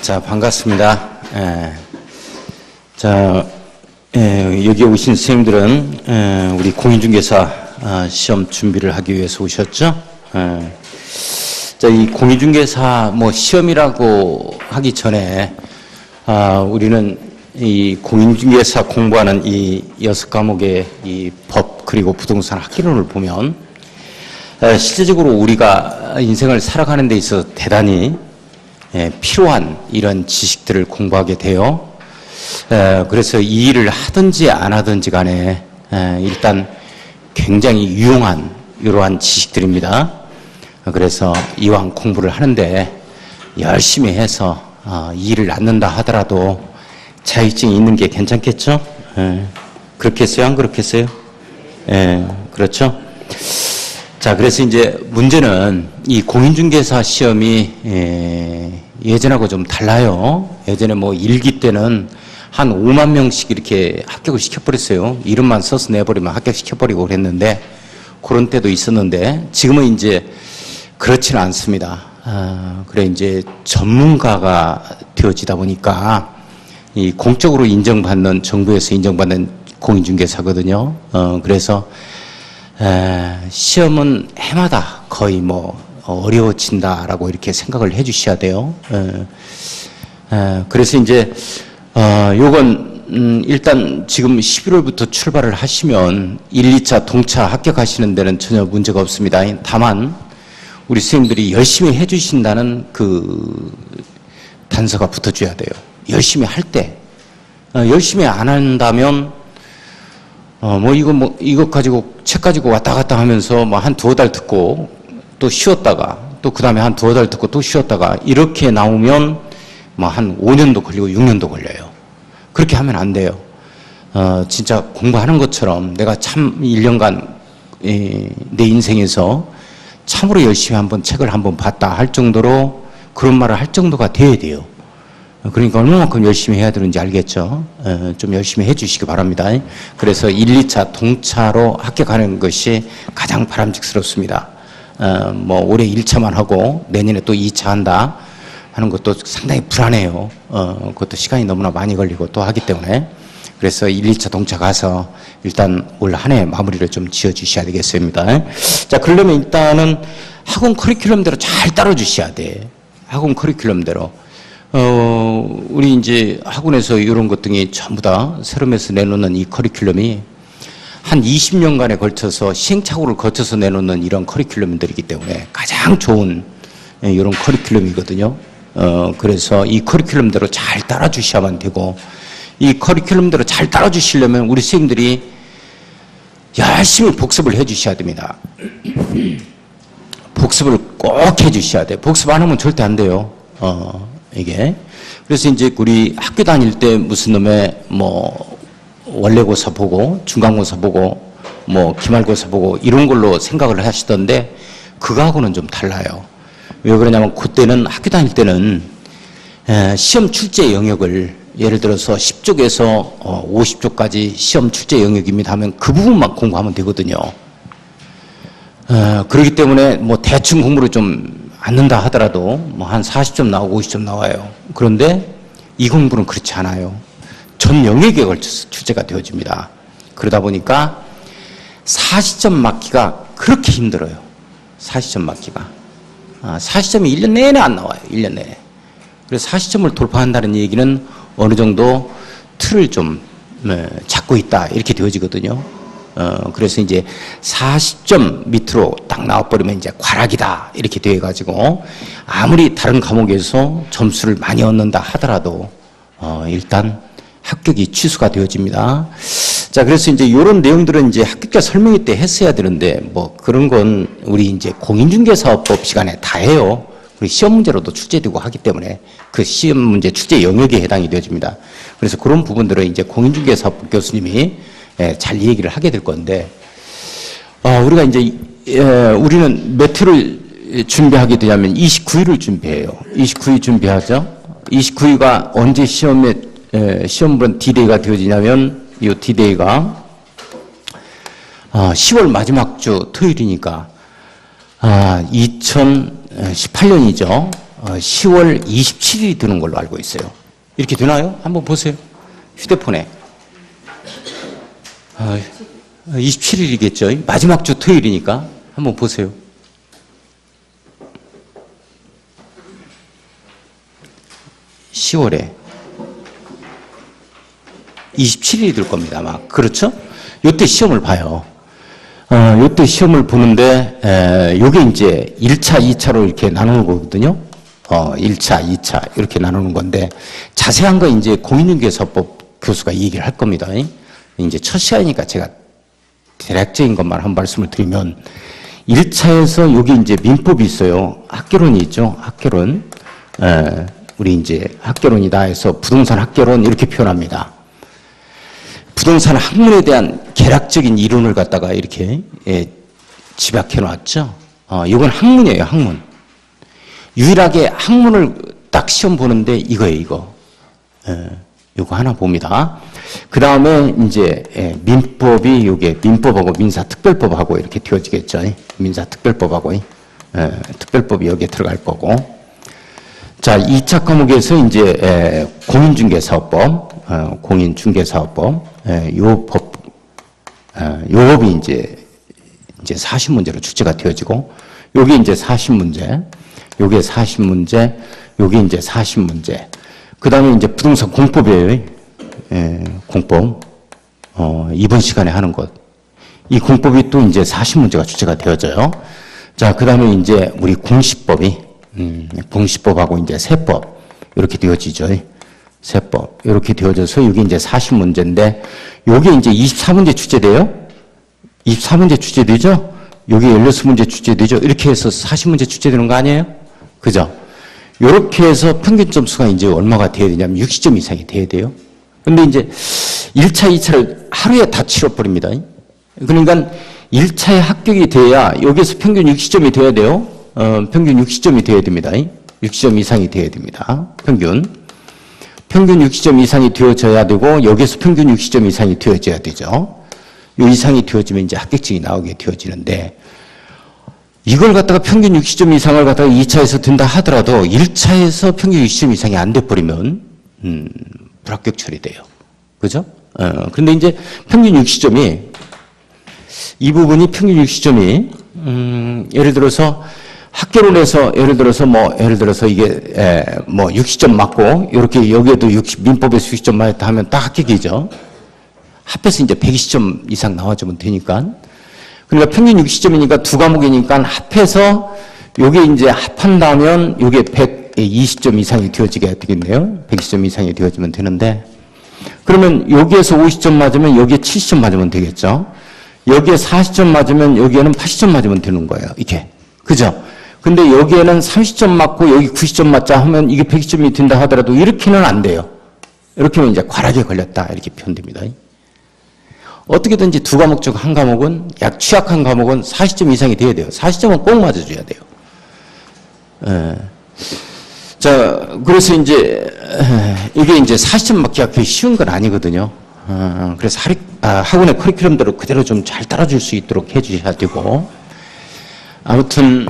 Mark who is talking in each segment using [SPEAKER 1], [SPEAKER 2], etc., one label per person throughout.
[SPEAKER 1] 자, 반갑습니다. 여기 오신 선생님들은 우리 공인중개사 시험 준비를 하기 위해서 오셨죠? 자, 이 공인중개사 시험이라고 하기 전에 우리는 이 공인중개사 공부하는 이 6과목의 이 법 그리고 부동산 학기론을 보면 실제적으로 우리가 인생을 살아가는 데 있어서 대단히 필요한 이런 지식들을 공부하게 돼요. 그래서 이 일을 하든지 안 하든지 간에 일단 굉장히 유용한 이러한 지식들입니다. 그래서 이왕 공부를 하는데 열심히 해서 이 일을 낳는다 하더라도 자격증이 있는 게 괜찮겠죠? 그렇겠어요? 안 그렇겠어요? 그렇죠? 자, 그래서 이제 문제는 이 공인중개사 시험이 예전하고 좀 달라요. 예전에 일기 때는 한 5만 명씩 이렇게 합격을 시켜버렸어요. 이름만 써서 내버리면 합격시켜버리고 그랬는데, 그런 때도 있었는데, 지금은 이제 그렇지는 않습니다. 그래, 이제 전문가가 되어지다 보니까, 이 공적으로 인정받는, 정부에서 인정받는 공인중개사거든요. 그래서, 시험은 해마다 거의 어려워진다라고 이렇게 생각을 해 주셔야 돼요. 그래서 이제, 요건, 일단 지금 11월부터 출발을 하시면 1, 2차 동차 합격하시는 데는 전혀 문제가 없습니다. 다만, 우리 선생님들이 열심히 해 주신다는 그 단서가 붙어줘야 돼요. 열심히 할 때. 열심히 안 한다면, 이것 가지고, 책 가지고 왔다 갔다 하면서 한 두어 달 듣고 또 쉬었다가 또 그 다음에 한 두어 달 듣고 또 쉬었다가 이렇게 나오면 한 5년도 걸리고 6년도 걸려요. 그렇게 하면 안 돼요. 진짜 공부하는 것처럼 내가 참 1년간 내 인생에서 참으로 열심히 한번 책을 한번 봤다 할 정도로 그런 말을 할 정도가 돼야 돼요. 그러니까 얼마만큼 열심히 해야 되는지 알겠죠? 좀 열심히 해 주시기 바랍니다. 그래서 1, 2차 동차로 합격하는 것이 가장 바람직스럽습니다. 올해 1차만 하고 내년에 또 2차 한다 하는 것도 상당히 불안해요. 그것도 시간이 너무나 많이 걸리고 또 하기 때문에. 그래서 1, 2차 동차 가서 일단 올 한 해 마무리를 좀 지어 주셔야 되겠습니다. 자, 그러려면 일단은 학원 커리큘럼대로 잘 따라 주셔야 돼. 학원 커리큘럼대로. 우리 이제 학원에서 이런 것 등이 전부 다 세럼에서 내놓는 이 커리큘럼이 한 20년간에 걸쳐서 시행착오를 거쳐서 내놓는 이런 커리큘럼들이기 때문에 가장 좋은 이런 커리큘럼이거든요. 그래서 이 커리큘럼대로 잘 따라 주셔야만 되고, 이 커리큘럼대로 잘 따라 주시려면 우리 선생님들이 열심히 복습을 해 주셔야 됩니다. 복습을 꼭 해 주셔야 돼요. 복습 안 하면 절대 안 돼요. 이게. 그래서 이제 우리 학교 다닐 때 무슨 놈의 원래고사 보고, 중간고사 보고, 기말고사 보고, 이런 걸로 생각을 하시던데, 그거하고는 좀 달라요. 왜 그러냐면, 그때는, 학교 다닐 때는, 시험 출제 영역을, 예를 들어서 10쪽에서 50쪽까지 시험 출제 영역입니다 하면 그 부분만 공부하면 되거든요. 그렇기 때문에 대충 공부를 좀 않는다 하더라도 한 40점 나오고 50점 나와요. 그런데 이 공부는 그렇지 않아요. 전 영역에 걸쳐서 출제가 되어집니다. 그러다 보니까 40점 맞기가 그렇게 힘들어요. 40점 맞기가. 40점이 1년 내내 안 나와요. 1년 내내. 그래서 40점을 돌파한다는 얘기는 어느 정도 틀을 좀 잡고 있다 이렇게 되어지거든요. 그래서 이제 40점 밑으로 딱 나와버리면 이제 과락이다 이렇게 돼가지고 아무리 다른 과목에서 점수를 많이 얻는다 하더라도 일단 합격이 취소가 되어집니다. 자, 그래서 이제 이런 내용들은 이제 합격자 설명회 때 했어야 되는데 그런 건 우리 이제 공인중개사법 시간에 다 해요. 우리 시험 문제로도 출제되고 하기 때문에 그 시험 문제 출제 영역에 해당이 되어집니다. 그래서 그런 부분들은 이제 공인중개사법 교수님이 잘 얘기를 하게 될 건데, 우리가 이제, 우리는 몇 회를 준비하게 되냐면 29일을 준비해요. 29일 준비하죠. 29일가 언제 시험은 D-Day가 되어지냐면, 이 D-Day가 10월 마지막 주 토요일이니까, 2018년이죠. 10월 27일이 드는 걸로 알고 있어요. 이렇게 되나요? 한번 보세요. 휴대폰에. 27일이겠죠. 마지막 주 토요일이니까 한번 보세요. (10월에) 27일이 될 겁니다. 아마. 그렇죠? 요때 시험을 봐요. 요때 시험을 보는데, 요게 이제 1차, 2차로 이렇게 나누는 거거든요. 1차, 2차 이렇게 나누는 건데, 자세한 거 이제 공인중개사법 교수가 얘기를 할 겁니다. 이제 첫 시간이니까 제가 대략적인 것만 한 말씀을 드리면, 1차에서 여기 이제 민법이 있어요. 학개론이 있죠. 학개론. 우리 이제 학개론이다 해서 부동산 학개론 이렇게 표현합니다. 부동산 학문에 대한 개략적인 이론을 갖다가 이렇게 집약해 놨죠. 이건 학문이에요, 학문. 유일하게 학문을 딱 시험 보는데 이거예요, 이거. 이거 하나 봅니다. 그 다음에 이제 민법이 요게 민법하고 민사특별법하고 이렇게 되어지겠죠. 민사특별법하고 특별법이 여기에 들어갈 거고. 자, 2차 과목에서 이제 공인중개사업법, 공인중개사업법, 요 법이 이제 40문제로 출제가 되어지고, 요게 이제 40문제, 요게 40문제, 요게 이제 40문제. 그 다음에 이제 부동산 공법이에요. 공법. 이번 시간에 하는 것. 이 공법이 또 이제 40문제가 출제가 되어져요. 자, 그 다음에 이제 우리 공시법이, 공시법하고 이제 세법, 이렇게 되어지죠. 세법. 이렇게 되어져서 이게 이제 40문제인데, 요게 이제 24문제 출제돼요? 24문제 출제되죠? 요게 16문제 출제되죠? 이렇게 해서 40문제 출제되는 거 아니에요? 그죠? 요렇게 해서 평균 점수가 이제 얼마가 돼야 되냐면 60점 이상이 돼야 돼요. 근데 이제 1차, 2차를 하루에 다 치러버립니다. 그러니까 1차에 합격이 돼야 여기서 평균 60점이 돼야 돼요. 평균 60점이 돼야 됩니다. 60점 이상이 돼야 됩니다. 평균 60점 이상이 되어져야 되고, 여기서 평균 60점 이상이 되어져야 되죠. 요 이상이 되어지면 이제 합격증이 나오게 되어지는데, 이걸 갖다가 평균 60점 이상을 갖다가 2차에서 든다 하더라도 1차에서 평균 60점 이상이 안 돼버리면 불합격 처리돼요. 그죠? 근데 이제 평균 60점이, 이 부분이 평균 60점이 예를 들어서 학개론에서 예를 들어서 이게 60점 맞고, 이렇게 여기에도 민법에서 60점 맞았다 하면 딱 합격이죠. 합해서 이제 120점 이상 나와주면 되니까. 그러니까 평균 60점이니까 두 과목이니까 합해서 요게 이제 합한다면 요게 120점 이상이 되어지게 되겠네요. 120점 이상이 되어지면 되는데, 그러면 여기에서 50점 맞으면 여기에 70점 맞으면 되겠죠. 여기에 40점 맞으면 여기에는 80점 맞으면 되는 거예요. 이게. 그죠? 근데 여기에는 30점 맞고 여기 90점 맞자 하면 이게 120점이 된다 하더라도 이렇게는 안 돼요. 이렇게 하면 이제 과락에 걸렸다. 이렇게 표현됩니다. 어떻게든지 두 과목 중 한 과목은, 취약한 과목은 40점 이상이 돼야 돼요. 40점은 꼭 맞아줘야 돼요. 자, 그래서 이제, 이게 이제 40점 맞기가 그렇게 쉬운 건 아니거든요. 그래서 학원의 커리큘럼대로 그대로 좀 잘 따라줄 수 있도록 해주셔야 되고, 아무튼,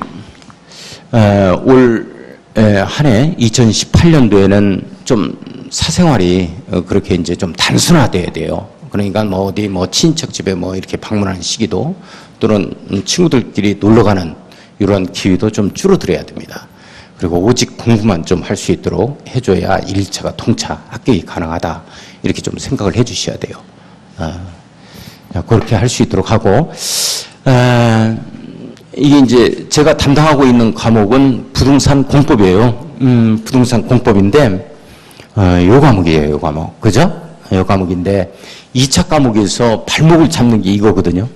[SPEAKER 1] 올 한 해 2018년도에는 좀 사생활이 그렇게 이제 좀 단순화돼야 돼요. 그러니까 어디 친척 집에 이렇게 방문하는 시기도, 또는 친구들끼리 놀러 가는 이런 기회도 좀 줄어들어야 됩니다. 그리고 오직 공부만 좀 할 수 있도록 해줘야 1차가 통차 합격이 가능하다. 이렇게 좀 생각을 해 주셔야 돼요. 그렇게 할 수 있도록 하고, 이게 이제 제가 담당하고 있는 과목은 부동산 공법이에요. 부동산 공법인데, 요 과목이에요, 요 과목. 그죠? 요 과목인데, 2차 과목에서 발목을 잡는 게 이거거든요.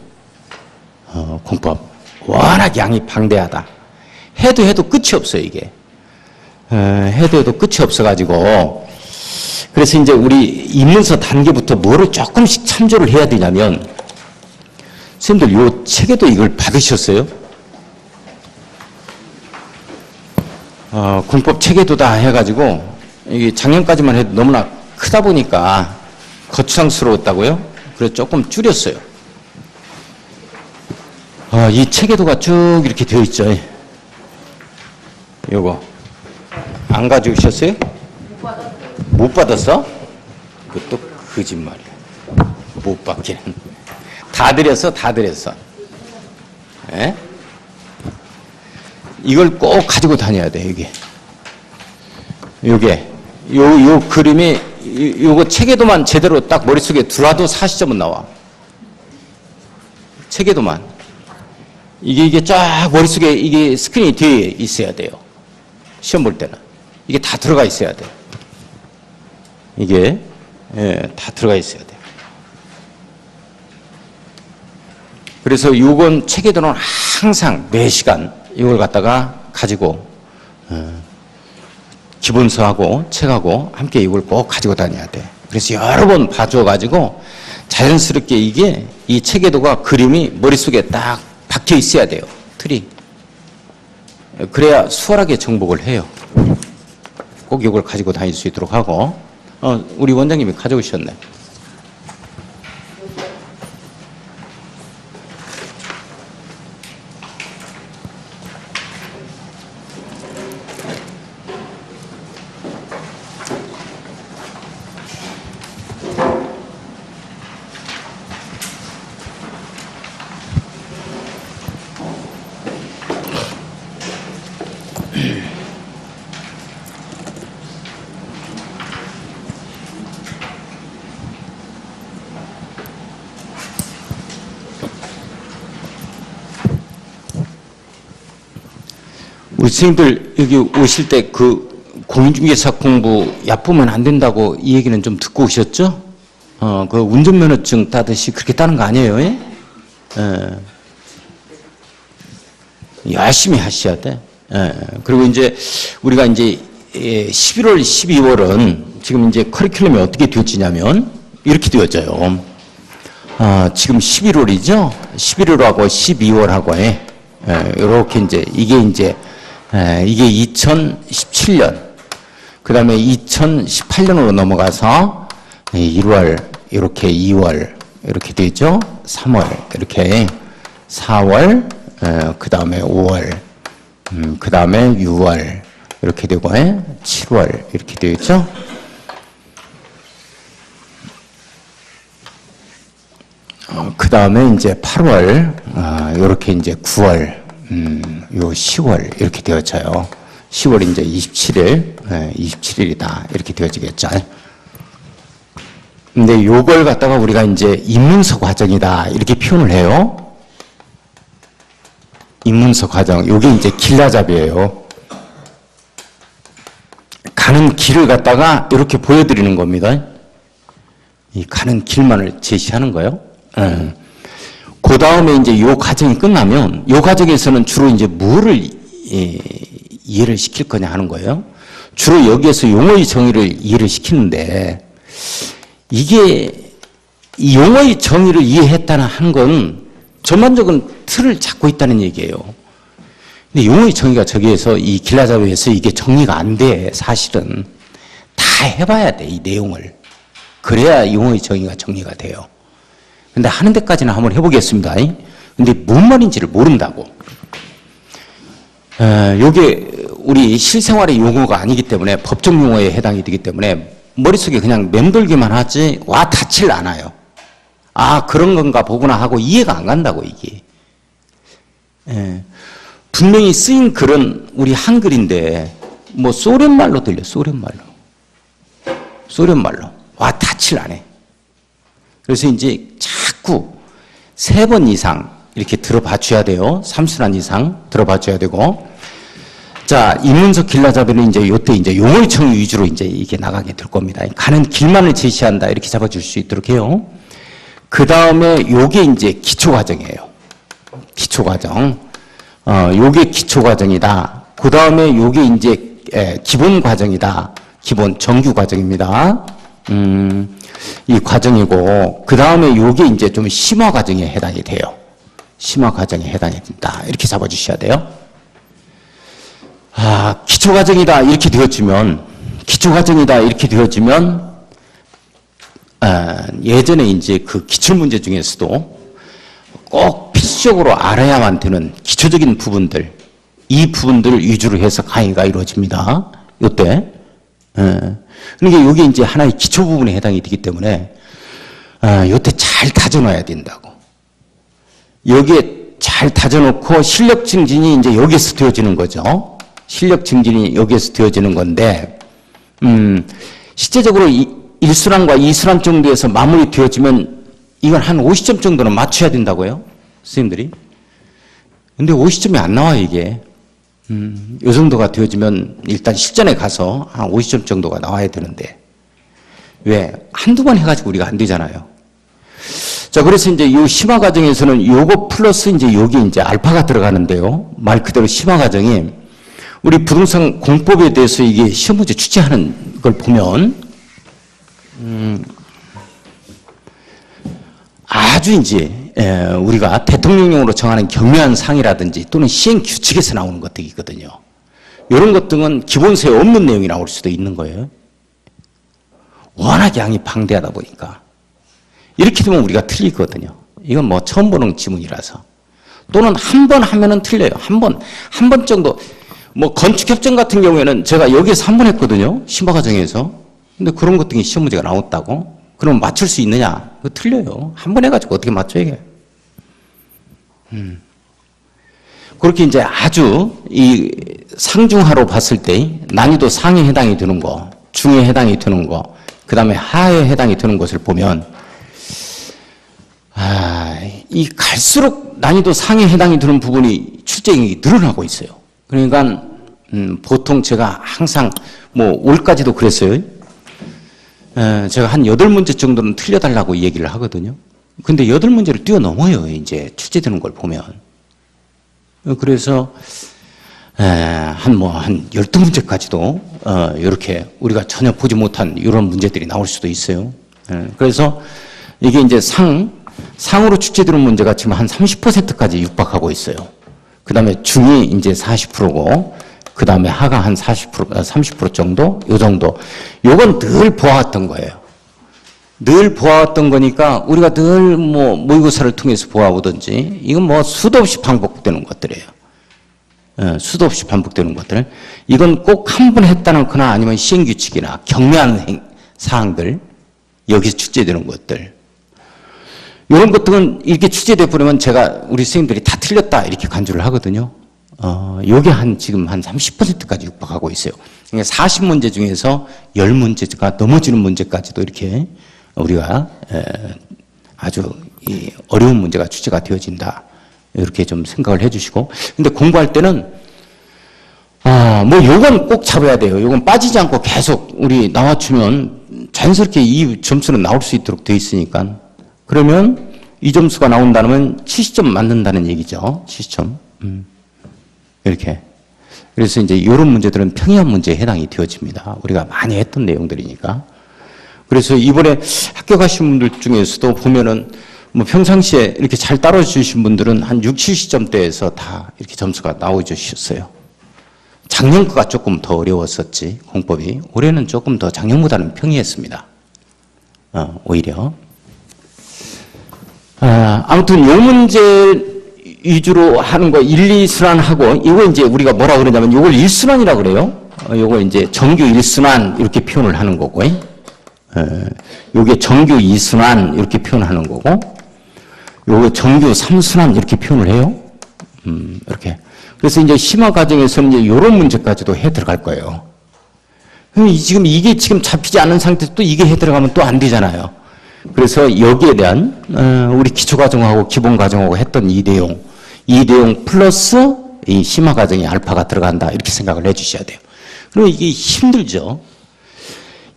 [SPEAKER 1] 공법. 워낙 양이 방대하다. 해도 끝이 없어요, 이게. 해도 끝이 없어가지고. 그래서 이제 우리 입문서 단계부터 뭐를 조금씩 참조를 해야 되냐면, 선생님들 요 책에도 이걸 받으셨어요? 공법 책에도 다 해가지고, 이게 작년까지만 해도 너무나 크다 보니까 거추장스러웠다고요? 그래서 조금 줄였어요. 이 책에도가 쭉 이렇게 되어 있죠. 요거. 안 가져오셨어요? 못 받았어? 그것도 거짓말이야. 못 받기는. 다 드렸어, 다 드렸어. 예? 이걸 꼭 가지고 다녀야 돼, 이게. 요 그림이, 요거 체계도만 제대로 딱 머릿속에 들어와도 40점은 나와. 체계도만. 이게 쫙 머릿속에 이게 스크린이 뒤에 있어야 돼요. 시험 볼 때는. 이게 다 들어가 있어야 돼. 이게, 예, 다 들어가 있어야 돼. 그래서 요건 체계도는 항상 매 시간 이걸 갖다가 가지고, 기본서하고 책하고 함께 이걸 꼭 가지고 다녀야 돼. 그래서 여러 번 봐줘가지고 자연스럽게 이게 이 체계도가 그림이 머릿속에 딱 박혀 있어야 돼요. 틀이. 그래야 수월하게 정복을 해요. 꼭 이걸 가지고 다닐 수 있도록 하고. 우리 원장님이 가져오셨네. 우리 선생님들 여기 오실 때 그 공인중개사 공부 얕보면 안 된다고 이 얘기는 좀 듣고 오셨죠? 그 운전면허증 따듯이 그렇게 따는 거 아니에요? 예? 열심히 하셔야 돼. 그리고 이제 우리가 이제 11월, 12월은 지금 이제 커리큘럼이 어떻게 되어지냐면 이렇게 되어져요. 지금 11월이죠? 11월하고 12월하고 이렇게 이제 이게 2017년, 그 다음에 2018년으로 넘어가서 1월, 이렇게 2월, 이렇게 되죠? 3월, 이렇게 4월, 그 다음에 5월, 그 다음에 6월, 이렇게 되고, 7월, 이렇게 되죠? 그 다음에 이제 8월, 이렇게 이제 9월, 요 10월 이렇게 되어져요. 10월 이제 27일, 27일이다 이렇게 되어지겠죠. 근데 요걸 갖다가 우리가 이제 입문서 과정이다 이렇게 표현을 해요. 입문서 과정, 요게 이제 길라잡이에요. 가는 길을 갖다가 이렇게 보여드리는 겁니다. 이 가는 길만을 제시하는 거예요. 그 다음에 이제 요 과정이 끝나면 요 과정에서는 주로 이제 뭐를 이해를 시킬 거냐 하는 거예요. 주로 여기에서 용어의 정의를 이해를 시키는데 이게 이 용어의 정의를 이해했다는 한 건 전반적인 틀을 잡고 있다는 얘기예요. 근데 용어의 정의가 저기에서 이 길라잡이에서 이게 정리가 안 돼. 사실은 다 해봐야 돼. 이 내용을. 그래야 용어의 정의가 정리가 돼요. 근데 하는 데까지는 한번 해보겠습니다. 근데 뭔 말인지를 모른다고. 요게 우리 실생활의 용어가 아니기 때문에 법적 용어에 해당이 되기 때문에 머릿속에 그냥 맴돌기만 하지 와 닿질 않아요. 아 그런 건가 보구나 하고 이해가 안 간다고 이게. 분명히 쓰인 글은 우리 한글인데 뭐 소련말로 들려. 소련말로 와 닿질 않아. 그래서 이제 자꾸 3번 이상 이렇게 들어봐 줘야 돼요. 3순환 이상 들어봐 줘야 되고. 자, 입문서 길라잡이는 이제 요때 이제 용어의 정의 위주로 이제 이게 나가게 될 겁니다. 가는 길만을 제시한다. 이렇게 잡아줄 수 있도록 해요. 그 다음에 요게 이제 기초과정이에요. 기초과정. 요게 기초과정이다. 그 다음에 요게 이제 기본과정이다. 기본 정규과정입니다. 이 과정이고, 그 다음에 요게 이제 좀 심화 과정에 해당이 돼요. 심화 과정에 해당이 된다. 이렇게 잡아주셔야 돼요. 기초 과정이다. 이렇게 되어지면, 예전에 이제 그 기출문제 중에서도 꼭 필수적으로 알아야만 되는 기초적인 부분들, 이 부분들을 위주로 해서 강의가 이루어집니다. 요때. 그러니까 여기 이제 하나의 기초 부분에 해당이 되기 때문에, 요때 잘 다져놔야 된다고. 여기에 잘 다져놓고 실력 증진이 이제 여기에서 되어지는 거죠. 실력 증진이 여기에서 되어지는 건데, 실제적으로 일순환과 이순환 정도에서 마무리 되어지면 이건 한 50점 정도는 맞춰야 된다고요, 선생님들이. 근데 50점이 안 나와요, 이게. 요 정도가 되어지면 일단 실전에 가서 한 50점 정도가 나와야 되는데, 왜? 한두 번 해가지고 우리가 안 되잖아요. 자, 그래서 이제 이 심화 과정에서는 요거 플러스 이제 여기 이제 알파가 들어가는데요. 말 그대로 심화 과정이 우리 부동산 공법에 대해서 이게 시험 문제 출제하는 걸 보면, 아주 이제, 우리가 대통령령으로 정하는 경미한 상이라든지 또는 시행 규칙에서 나오는 것들이 있거든요. 이런 것들은 기본서에 없는 내용이 나올 수도 있는 거예요. 워낙 양이 방대하다 보니까. 이렇게 되면 우리가 틀리거든요. 이건 뭐 처음 보는 지문이라서. 또는 한 번 하면은 틀려요. 한 번 정도. 뭐 건축협정 같은 경우에는 제가 여기에서 한 번 했거든요. 심화 과정에서. 근데 그런 것 등이 시험 문제가 나왔다고? 그럼 맞출 수 있느냐? 그거 틀려요. 한 번 해가지고 어떻게 맞춰야 해? 그렇게 이제 아주 이 상중하로 봤을 때 난이도 상에 해당이 되는 거, 중에 해당이 되는 거, 그 다음에 하에 해당이 되는 것을 보면, 이 갈수록 난이도 상에 해당이 되는 부분이 출제액이 늘어나고 있어요. 그러니까, 보통 제가 항상 뭐 올까지도 그랬어요. 제가 한 8문제 정도는 틀려달라고 얘기를 하거든요. 근데 8문제를 뛰어넘어요, 이제 출제되는 걸 보면. 그래서, 한 12문제까지도, 이렇게 우리가 전혀 보지 못한 이런 문제들이 나올 수도 있어요. 그래서 이게 이제 상으로 출제되는 문제가 지금 한 30%까지 육박하고 있어요. 그 다음에 중이 이제 40%고, 그 다음에 하가 한 30% 정도? 요 정도. 요건 늘 보아왔던 거예요. 늘 보아왔던 거니까 우리가 늘 뭐 모의고사를 통해서 보아오든지 이건 뭐 수도 없이 반복되는 것들이에요. 수도 없이 반복되는 것들. 이건 꼭 한 번 했다는 거나 아니면 시행규칙이나 경미한 사항들, 여기서 출제되는 것들. 이런 것들은 이렇게 출제돼 버리면 제가 우리 선생님들이 다 틀렸다 이렇게 간주를 하거든요. 요게 지금 한 30%까지 육박하고 있어요. 그러니까 40문제 중에서 10문제가 넘어지는 문제까지도 이렇게 우리가 아주 어려운 문제가 출제가 되어진다. 이렇게 좀 생각을 해 주시고. 근데 공부할 때는, 뭐 요건 꼭 잡아야 돼요. 요건 빠지지 않고 계속 우리 나와주면 자연스럽게 이 점수는 나올 수 있도록 되어 있으니까. 그러면 이 점수가 나온다면 70점 맞는다는 얘기죠. 70점. 이렇게. 그래서 이제 이런 문제들은 평이한 문제에 해당이 되어집니다. 우리가 많이 했던 내용들이니까. 그래서 이번에 합격하신 분들 중에서도 보면은 뭐 평상시에 이렇게 잘 따라주신 분들은 한 60, 70점대에서 다 이렇게 점수가 나와주셨어요. 작년 거가 조금 더 어려웠었지, 공법이. 올해는 조금 더 작년보다는 평이했습니다. 오히려. 아무튼 요 문제 위주로 하는 거 1, 2순환하고 이거 이제 우리가 뭐라 그러냐면 이걸 1순환이라고 그래요. 요거 이제 정규 1순환 이렇게 표현을 하는 거고, 요게 정규 2순환 이렇게 표현하는 거고, 요거 정규 3순환 이렇게 표현을 해요. 이렇게. 그래서 이제 심화 과정에서는 이제 요런 문제까지도 해 들어갈 거예요. 그럼 지금 이게 지금 잡히지 않은 상태에서 또 이게 해 들어가면 또 안 되잖아요. 그래서 여기에 대한 우리 기초 과정하고 기본 과정하고 했던 이 내용 플러스 이 심화 과정에 알파가 들어간다 이렇게 생각을 해주셔야 돼요. 그럼 이게 힘들죠.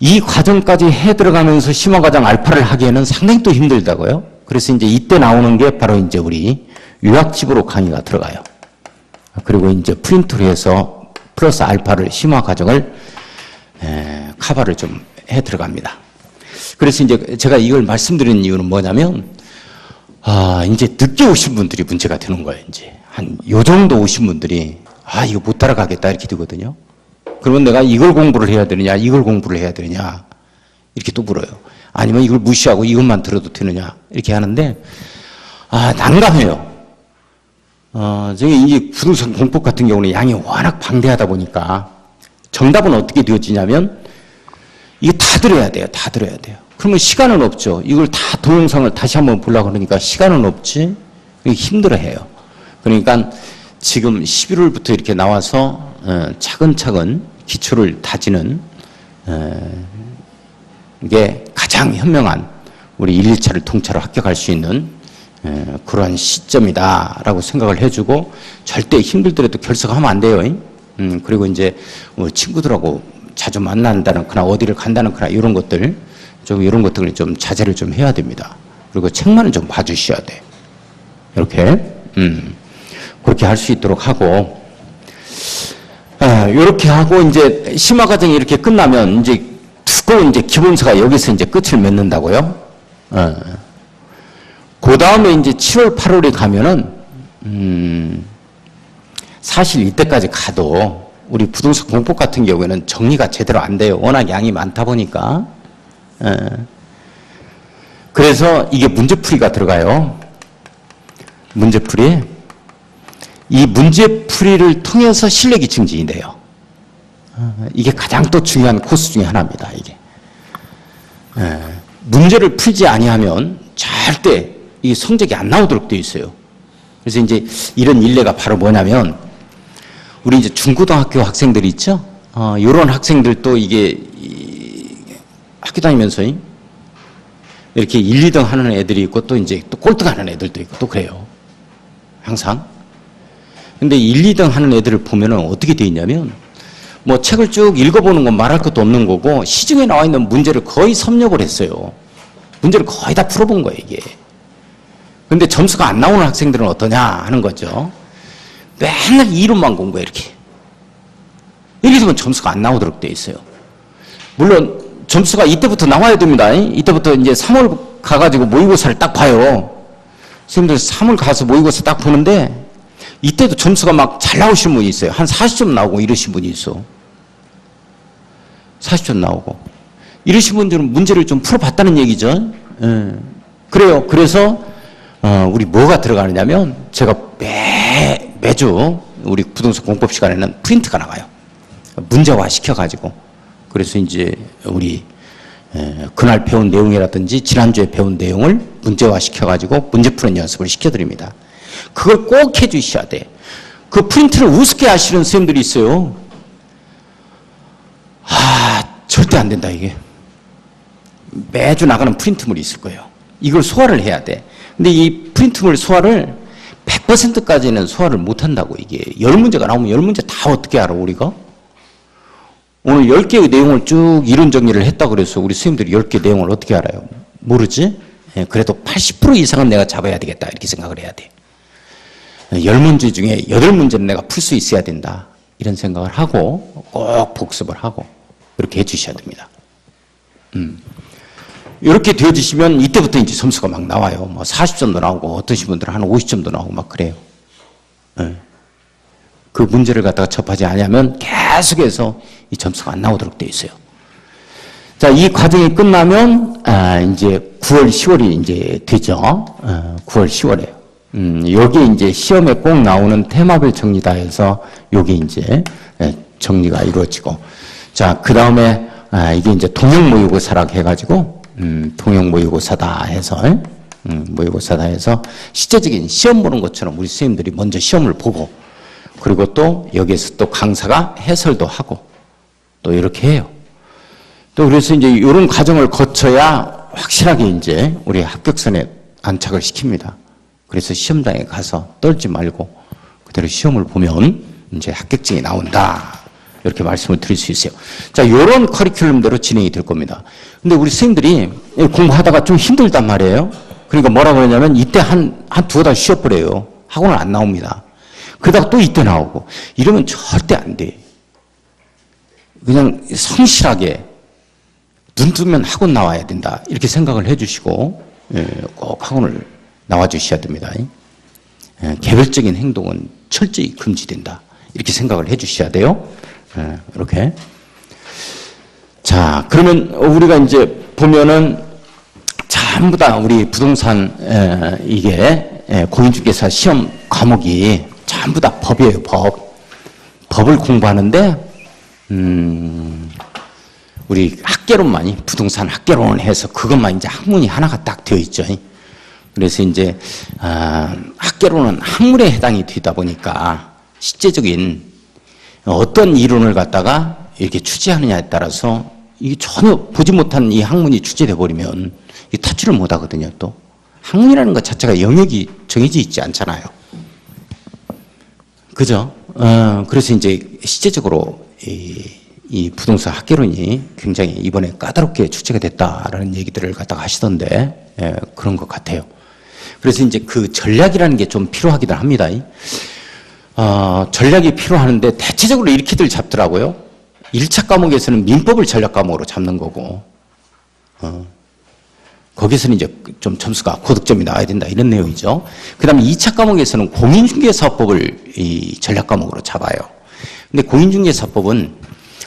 [SPEAKER 1] 이 과정까지 해 들어가면서 심화 과정 알파를 하기에는 상당히 또 힘들다고요. 그래서 이제 이때 나오는 게 바로 이제 우리 유학집으로 강의가 들어가요. 그리고 이제 프린트로 해서 플러스 알파를 심화 과정을 커버를 좀 해 들어갑니다. 그래서 이제 제가 이걸 말씀드리는 이유는 뭐냐면, 이제 늦게 오신 분들이 문제가 되는 거예요, 이제. 한 요 정도 오신 분들이, 이거 못 따라가겠다, 이렇게 되거든요. 그러면 내가 이걸 공부를 해야 되느냐, 이걸 공부를 해야 되느냐, 이렇게 또 물어요. 아니면 이걸 무시하고 이것만 들어도 되느냐, 이렇게 하는데, 난감해요. 저기 이제 부동산 공법 같은 경우는 양이 워낙 방대하다 보니까, 정답은 어떻게 되어지냐면 이게 다 들어야 돼요. 다 들어야 돼요. 그러면 시간은 없죠. 이걸 다 동영상을 다시 한번 보려고 그러니까 시간은 없지. 힘들어해요. 그러니까 지금 11월부터 이렇게 나와서 차근차근 기초를 다지는 이게 가장 현명한 우리 1, 2차를 통째로 합격할 수 있는 그러한 시점이다라고 생각을 해주고 절대 힘들더라도 결석하면 안 돼요. 그리고 이제 친구들하고 자주 만난다는 거나 어디를 간다는 거나 이런 것들 좀 이런 것들을 좀 자제를 좀 해야 됩니다. 그리고 책만은 좀 봐주셔야 돼. 이렇게 그렇게 할 수 있도록 하고 이렇게 하고 이제 심화 과정이 이렇게 끝나면 이제 두꺼운 이제 기본서가 여기서 이제 끝을 맺는다고요. 그 다음에 이제 7월, 8월에 가면은 사실 이때까지 가도 우리 부동산 공법 같은 경우에는 정리가 제대로 안 돼요. 워낙 양이 많다 보니까. 그래서 이게 문제풀이가 들어가요. 문제풀이. 이 문제풀이를 통해서 실력이 증진이 돼요. 이게 가장 또 중요한 코스 중에 하나입니다. 이게. 문제를 풀지 아니하면 절대 이 성적이 안 나오도록 되어 있어요. 그래서 이제 이런 일례가 바로 뭐냐면 우리 이제 중고등학교 학생들이 있죠. 이런 학생들도 이게 학교 다니면서 이렇게 1, 2등 하는 애들이 있고 또 이제 또 꼴등 하는 애들도 있고 또 그래요. 항상. 근데 1, 2등 하는 애들을 보면은 어떻게 돼 있냐면 뭐 책을 쭉 읽어보는 건 말할 것도 없는 거고 시중에 나와 있는 문제를 거의 섭렵을 했어요. 문제를 거의 다 풀어본 거예요, 이게. 근데 점수가 안 나오는 학생들은 어떠냐 하는 거죠. 맨날 이론만 공부해, 이렇게. 이렇게 되면 점수가 안 나오도록 돼 있어요. 물론 점수가 이때부터 나와야 됩니다. 이때부터 이제 3월 가가지고 모의고사를 딱 봐요. 선생님들 3월 가서 모의고사 딱 보는데 이때도 점수가 막 잘 나오시는 분이 있어요. 한 40점 나오고 이러신 분이 있어. 40점 나오고. 이러신 분들은 문제를 좀 풀어봤다는 얘기죠. 그래요. 그래서 우리 뭐가 들어가느냐면 제가 매주 우리 부동산 공법 시간에는 프린트가 나가요. 문제화 시켜가지고. 그래서 이제 우리 그날 배운 내용이라든지 지난주에 배운 내용을 문제화 시켜가지고 문제 푸는 연습을 시켜드립니다. 그걸 꼭 해주셔야 돼. 그 프린트를 우습게 하시는 선생님들이 있어요. 절대 안 된다, 이게. 매주 나가는 프린트물이 있을 거예요. 이걸 소화를 해야 돼. 근데 이 프린트물 소화를 100%까지는 소화를 못 한다고, 이게. 10문제가 나오면 10문제 다 어떻게 알아, 우리가? 오늘 10개의 내용을 쭉 이론 정리를 했다고 그래서 우리 선생님들이 10개 내용을 어떻게 알아요? 모르지? 그래도 80% 이상은 내가 잡아야 되겠다, 이렇게 생각을 해야 돼. 10문제 중에 8문제는 내가 풀 수 있어야 된다. 이런 생각을 하고 꼭 복습을 하고 이렇게 해주셔야 됩니다. 이렇게 되어지시면 이때부터 이제 점수가 막 나와요. 뭐 40점도 나오고 어떤 분들은 한 50점도 나오고 막 그래요. 그 문제를 갖다가 접하지 않으면 계속해서 이 점수가 안 나오도록 되어 있어요. 자, 이 과정이 끝나면 이제 9월, 10월이 이제 되죠. 9월, 10월에. 여기 이제 시험에 꼭 나오는 테마별 정리다 해서 여기 이제 정리가 이루어지고. 자, 그 다음에 이게 이제 통영 모의고사라고 해가지고 통영 모의고사다 해서 모의고사다 해서 실제적인 시험 보는 것처럼 우리 선생님들이 먼저 시험을 보고 그리고 또 여기에서 또 강사가 해설도 하고 또 이렇게 해요. 또 그래서 이제 이런 과정을 거쳐야 확실하게 이제 우리 합격선에 안착을 시킵니다. 그래서 시험장에 가서 떨지 말고 그대로 시험을 보면 이제 합격증이 나온다. 이렇게 말씀을 드릴 수 있어요. 자, 이런 커리큘럼대로 진행이 될 겁니다. 근데 우리 선생님들이 공부하다가 좀 힘들단 말이에요. 그러니까 뭐라고 하냐면 이때 한 두어 달 쉬어버려요. 학원을 안 나옵니다. 그러다가 또 이때 나오고. 이러면 절대 안 돼. 그냥 성실하게 눈 뜨면 학원 나와야 된다. 이렇게 생각을 해주시고 꼭 학원을 나와주셔야 됩니다. 개별적인 행동은 철저히 금지된다. 이렇게 생각을 해주셔야 돼요. 이렇게. 자, 그러면 우리가 이제 보면은 전부 다 우리 부동산 이게 공인중개사 시험 과목이 전부 다 법이에요. 법을 공부하는데 우리 학개론만이 부동산 학개론 해서 그것만 이제 학문이 하나가 딱 되어 있죠. 그래서 이제 학개론은 학문에 해당이 되다 보니까 실제적인 어떤 이론을 갖다가 이렇게 취재하느냐에 따라서 이게 전혀 보지 못한 이 학문이 취재돼 버리면 이 타치를 못 하거든요. 또 학문이라는 것 자체가 영역이 정해져 있지 않잖아요. 그죠? 그래서 이제 실제적으로 이 부동산 학개론이 굉장히 이번에 까다롭게 출제가 됐다라는 얘기들을 갖다가 하시던데, 그런 것 같아요. 그래서 이제 그 전략이라는 게 좀 필요하기도 합니다. 전략이 필요하는데 대체적으로 이렇게들 잡더라고요. 1차 과목에서는 민법을 전략 과목으로 잡는 거고, 거기서는 이제 좀 점수가 고득점이 나와야 된다 이런 내용이죠. 그 다음에 2차 과목에서는 공인중개사법을 이 전략 과목으로 잡아요. 근데 공인중개사법은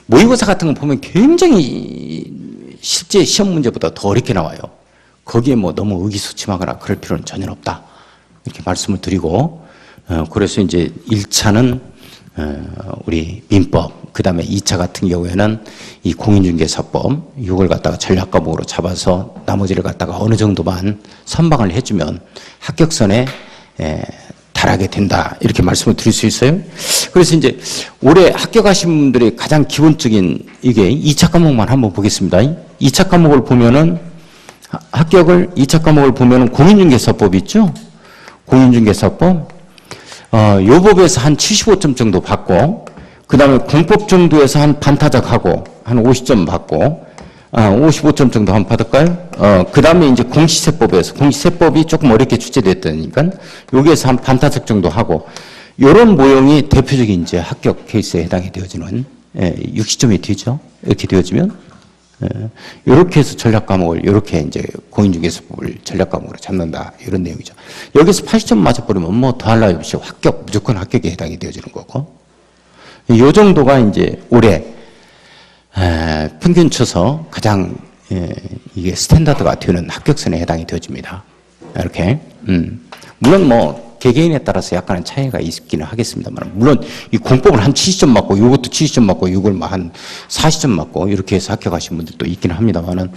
[SPEAKER 1] 모의고사 같은 거 보면 굉장히 실제 시험 문제보다 더 어렵게 나와요. 거기에 뭐 너무 의기소침하거나 그럴 필요는 전혀 없다. 이렇게 말씀을 드리고, 그래서 이제 1차는 우리 민법, 그 다음에 2차 같은 경우에는 이 공인중개사법, 이걸 갖다가 전략 과목으로 잡아서 나머지를 갖다가 어느 정도만 선방을 해주면 합격선에 달하게 된다. 이렇게 말씀을 드릴 수 있어요. 그래서 이제 올해 합격하신 분들의 가장 기본적인 이게 2차 과목만 한번 보겠습니다. 2차 과목을 보면은 합격을 2차 과목을 보면은 공인중개사법 있죠? 공인중개사법. 요 법에서 한 75점 정도 받고, 그 다음에 공법 정도에서 한 반타작하고, 한 50점 받고, 55점 정도 한번 받을까요? 그 다음에 이제 공시세법에서, 공시세법이 조금 어렵게 출제됐다니까, 여기에서 한 반타작 정도 하고, 요런 모형이 대표적인 이제 합격 케이스에 해당이 되어지는, 60점이 되죠? 이렇게 되어지면, 이렇게 해서 전략 과목을, 이렇게 이제 공인중개사법을 전략 과목으로 잡는다. 이런 내용이죠. 여기서 80점 맞아버리면 뭐 더할 나위 없이 합격, 무조건 합격에 해당이 되어지는 거고. 요 정도가 이제 올해, 평균 쳐서 가장, 이게 스탠다드가 되는 합격선에 해당이 되어집니다. 이렇게. 물론 뭐, 개개인에 따라서 약간의 차이가 있기는 하겠습니다만, 물론 이 공법을 한 70점 맞고, 이것도 70점 맞고, 이걸 뭐 한 40점 맞고, 이렇게 해서 합격하신 분들도 있기는 합니다만은,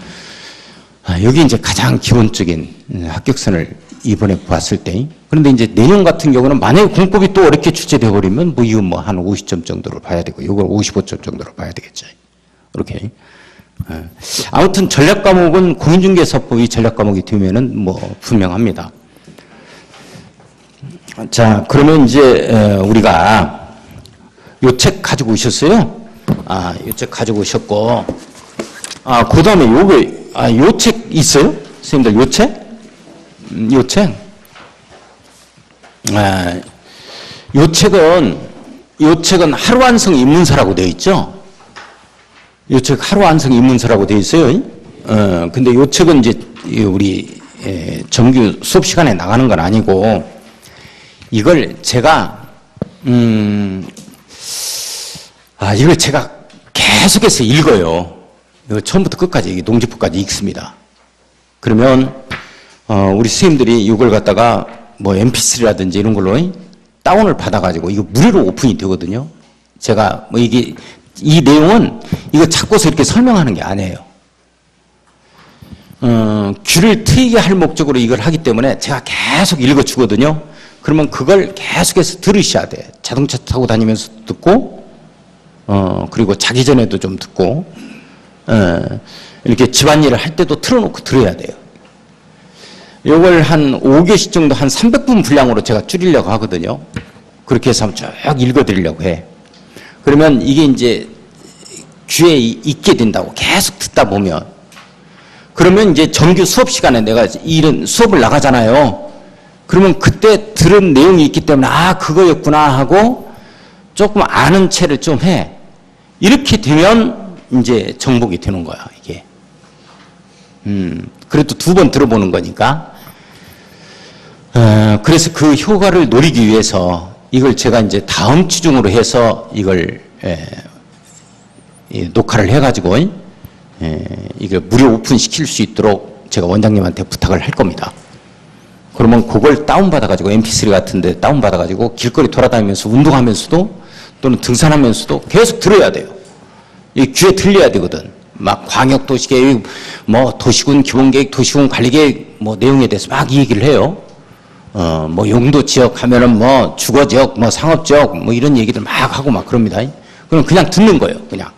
[SPEAKER 1] 여기 이제 가장 기본적인 합격선을 이번에 보았을 때, 그런데 이제 내용 같은 경우는 만약에 공법이 또 어렵게 출제되어 버리면, 뭐 이건 뭐 한 50점 정도를 봐야 되고, 이걸 55점 정도로 봐야 되겠죠. 이렇게. 아무튼 전략 과목은 공인중개사법이 전략 과목이 되면은 뭐 분명합니다. 자, 그러면 이제 우리가 요 책 가지고 오셨어요? 요 책 가지고 오셨고, 그 다음에 요 책 있어요? 선생님들 요 책? 요 책? 요 책은 하루완성 입문서라고 되어 있죠? 요 책 하루완성 입문서라고 되어 있어요. 근데 요 책은 이제 우리 정규 수업 시간에 나가는 건 아니고, 이걸 제가 이걸 제가 계속해서 읽어요. 이거 처음부터 끝까지 이게 농지부까지 읽습니다. 그러면 우리 선생님들이 이걸 갖다가 뭐 MP3라든지 이런 걸로 다운을 받아가지고 이거 무료로 오픈이 되거든요. 제가 뭐 이게 이 내용은 이거 찾고서 이렇게 설명하는 게 아니에요. 귀를 트이게 할 목적으로 이걸 하기 때문에 제가 계속 읽어주거든요. 그러면 그걸 계속해서 들으셔야 돼. 자동차 타고 다니면서 듣고, 그리고 자기 전에도 좀 듣고, 이렇게 집안일을 할 때도 틀어놓고 들어야 돼요. 요걸 한 5교시 정도 한 300분 분량으로 제가 줄이려고 하거든요. 그렇게 해서 한번 쭉 읽어드리려고 해. 그러면 이게 이제 귀에 익게 된다고 계속 듣다 보면, 그러면 이제 정규 수업 시간에 내가 이런 수업을 나가잖아요. 그러면 그때 들은 내용이 있기 때문에 그거였구나 하고 조금 아는 체를 좀 해. 이렇게 되면 이제 정복이 되는 거야, 이게. 그래도 2번 들어보는 거니까. 그래서 그 효과를 노리기 위해서 이걸 제가 이제 다음 주 중으로 해서 이걸 녹화를 해가지고 이걸 무료 오픈시킬 수 있도록 제가 원장님한테 부탁을 할 겁니다. 그러면 그걸 다운받아가지고 MP3 같은데 다운받아가지고 길거리 돌아다니면서 운동하면서도 또는 등산하면서도 계속 들어야 돼요. 이 귀에 들려야 되거든. 막 광역도시계획, 뭐 도시군 기본계획, 도시군 관리계획 뭐 내용에 대해서 막 이 얘기를 해요. 뭐 용도지역 하면은 뭐 주거지역, 뭐 상업지역 뭐 이런 얘기들 막 하고 막 그럽니다. 그럼 그냥 듣는 거예요. 그냥.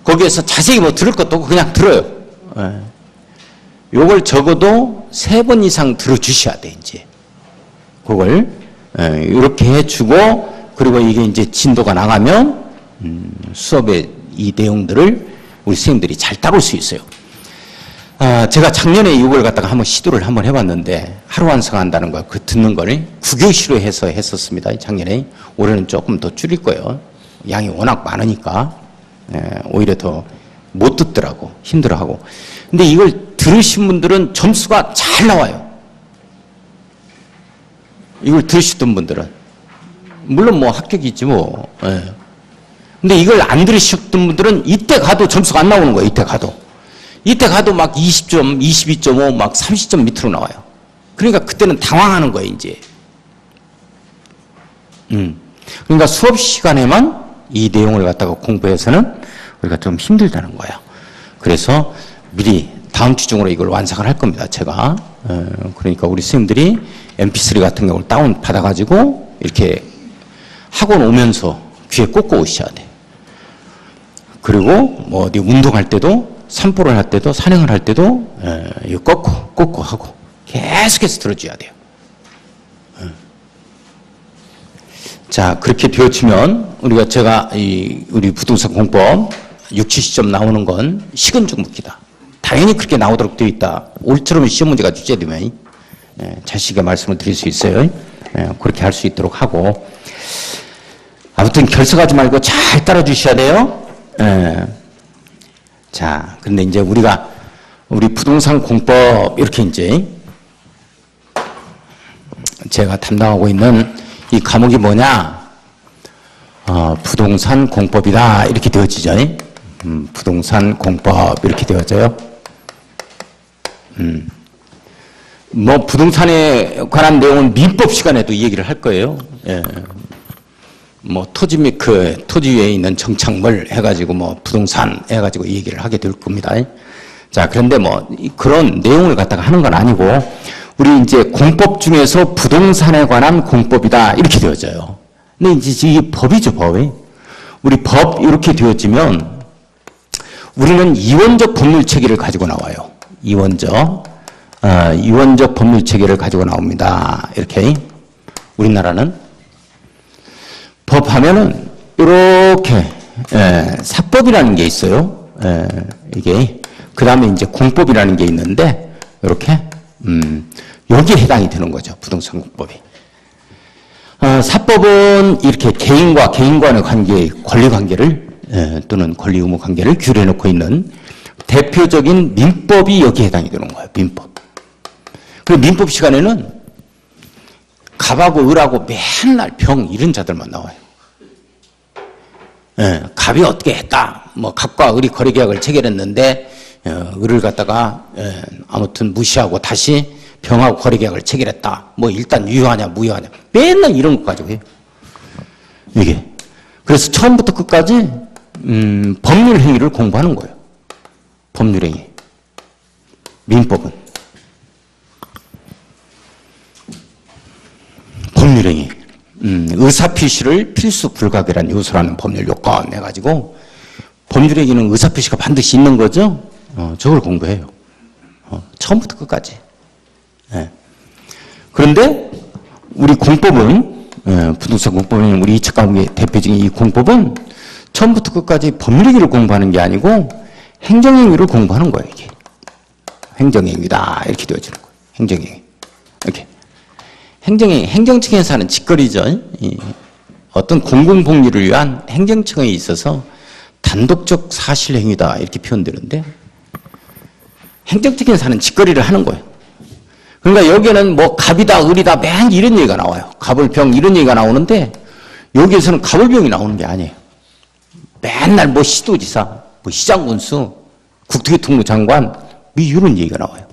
[SPEAKER 1] 거기에서 자세히 뭐 들을 것도 없고 그냥 들어요. 예. 요걸 적어도 3번 이상 들어주셔야 돼, 이제. 그걸, 이렇게 해주고, 그리고 이게 이제 진도가 나가면, 수업의 이 내용들을 우리 선생님들이 잘 따를 수 있어요. 제가 작년에 이걸 갖다가 한번 시도를 한번 해봤는데, 하루 완성한다는 거, 그 듣는 걸 9교시로 해서 했었습니다, 작년에. 올해는 조금 더 줄일 거예요. 양이 워낙 많으니까. 오히려 더 못 듣더라고. 힘들어하고. 근데 이걸 들으신 분들은 점수가 잘 나와요. 이걸 들으시던 분들은. 물론 뭐 합격이지 뭐. 근데 이걸 안 들으셨던 분들은 이때 가도 점수가 안 나오는 거예요. 이때 가도. 이때 가도 막 20점, 22.5, 막 30점 밑으로 나와요. 그러니까 그때는 당황하는 거예요, 이제. 그러니까 수업 시간에만 이 내용을 갖다가 공부해서는 우리가 좀 힘들다는 거예요. 그래서 미리 다음 주 중으로 이걸 완성을 할 겁니다, 제가. 그러니까 우리 선생님들이 mp3 같은 경우를 다운 받아가지고 이렇게 학원 오면서 귀에 꽂고 오셔야 돼. 그리고 뭐 어디 운동할 때도, 산보를 할 때도, 산행을 할 때도 이거 꽂고 하고 계속해서 들어줘야 돼요. 자, 그렇게 되어지면 제가 우리 부동산 공법 60, 70점 나오는 건 식은 죽 묻기다. 당연히 그렇게 나오도록 되어 있다. 올처럼 시험 문제가 주제되면 자식의 말씀을 드릴 수 있어요. 그렇게 할 수 있도록 하고, 아무튼 결석하지 말고 잘 따라주셔야 돼요. 자, 근데 이제 우리 부동산 공법 이렇게 이제 제가 담당하고 있는 이 과목이 뭐냐? 부동산 공법이다. 이렇게 되어지죠. 부동산 공법 이렇게 되어져요. 뭐 부동산에 관한 내용은 민법 시간에도 이 얘기를 할 거예요. 뭐 토지 및 그 토지 위에 있는 정착물 해가지고 뭐 부동산 해가지고 이 얘기를 하게 될 겁니다. 자, 그런데 뭐 그런 내용을 갖다가 하는 건 아니고, 우리 이제 공법 중에서 부동산에 관한 공법이다 이렇게 되어져요. 근데 이제 이게 법이죠, 법이. 우리 법 이렇게 되어지면 우리는 이원적 법률 체계를 가지고 나와요. 이원적 법률 체계를 가지고 나옵니다. 이렇게. 우리나라는 법하면은 이렇게 사법이라는 게 있어요. 이게 그 다음에 이제 공법이라는 게 있는데 이렇게 여기에 해당이 되는 거죠. 부동산 공법이. 사법은 이렇게 개인과 개인 간의 관계, 권리 관계를 또는 권리 의무 관계를 규례해 놓고 있는 대표적인 민법이 여기에 해당이 되는 거예요. 민법. 그리고 민법 시간에는 갑하고 을하고 맨날 병 이런 자들만 나와요. 갑이 어떻게 했다. 뭐 갑과 을이 거래계약을 체결했는데 을을 갖다가 아무튼 무시하고 다시 병하고 거래계약을 체결했다. 뭐 일단 유효하냐 무효하냐 맨날 이런 것 가지고 해요. 이게. 그래서 처음부터 끝까지 법률 행위를 공부하는 거예요. 법률 행위. 민법은 법률 행위. 의사표시를 필수 불가결한 요소라는 법률 요건 해가지고 법률 행위는 의사표시가 반드시 있는 거죠. 저걸 공부해요. 처음부터 끝까지. 그런데 우리 공법은 부동산 공법은 우리 2차 과목의 대표적인 이 공법은 처음부터 끝까지 법률행위를 공부하는 게 아니고 행정행위를 공부하는 거예요. 이게 행정행위다 이렇게 되어지는 거예요. 행정행위 이렇게. 행정행위, 행정청에서 하는 직거리죠. 어떤 공공복리를 위한 행정청에 있어서 단독적 사실행위다 이렇게 표현되는데, 행정청에서 하는 직거리를 하는 거예요. 그러니까 여기에는 뭐 갑이다 을이다 맨 이런 얘기가 나와요. 갑을병 이런 얘기가 나오는데 여기에서는 갑을병이 나오는 게 아니에요. 맨날 뭐 시도지사, 뭐 시장군수, 국토교통부 장관 뭐 이런 얘기가 나와요.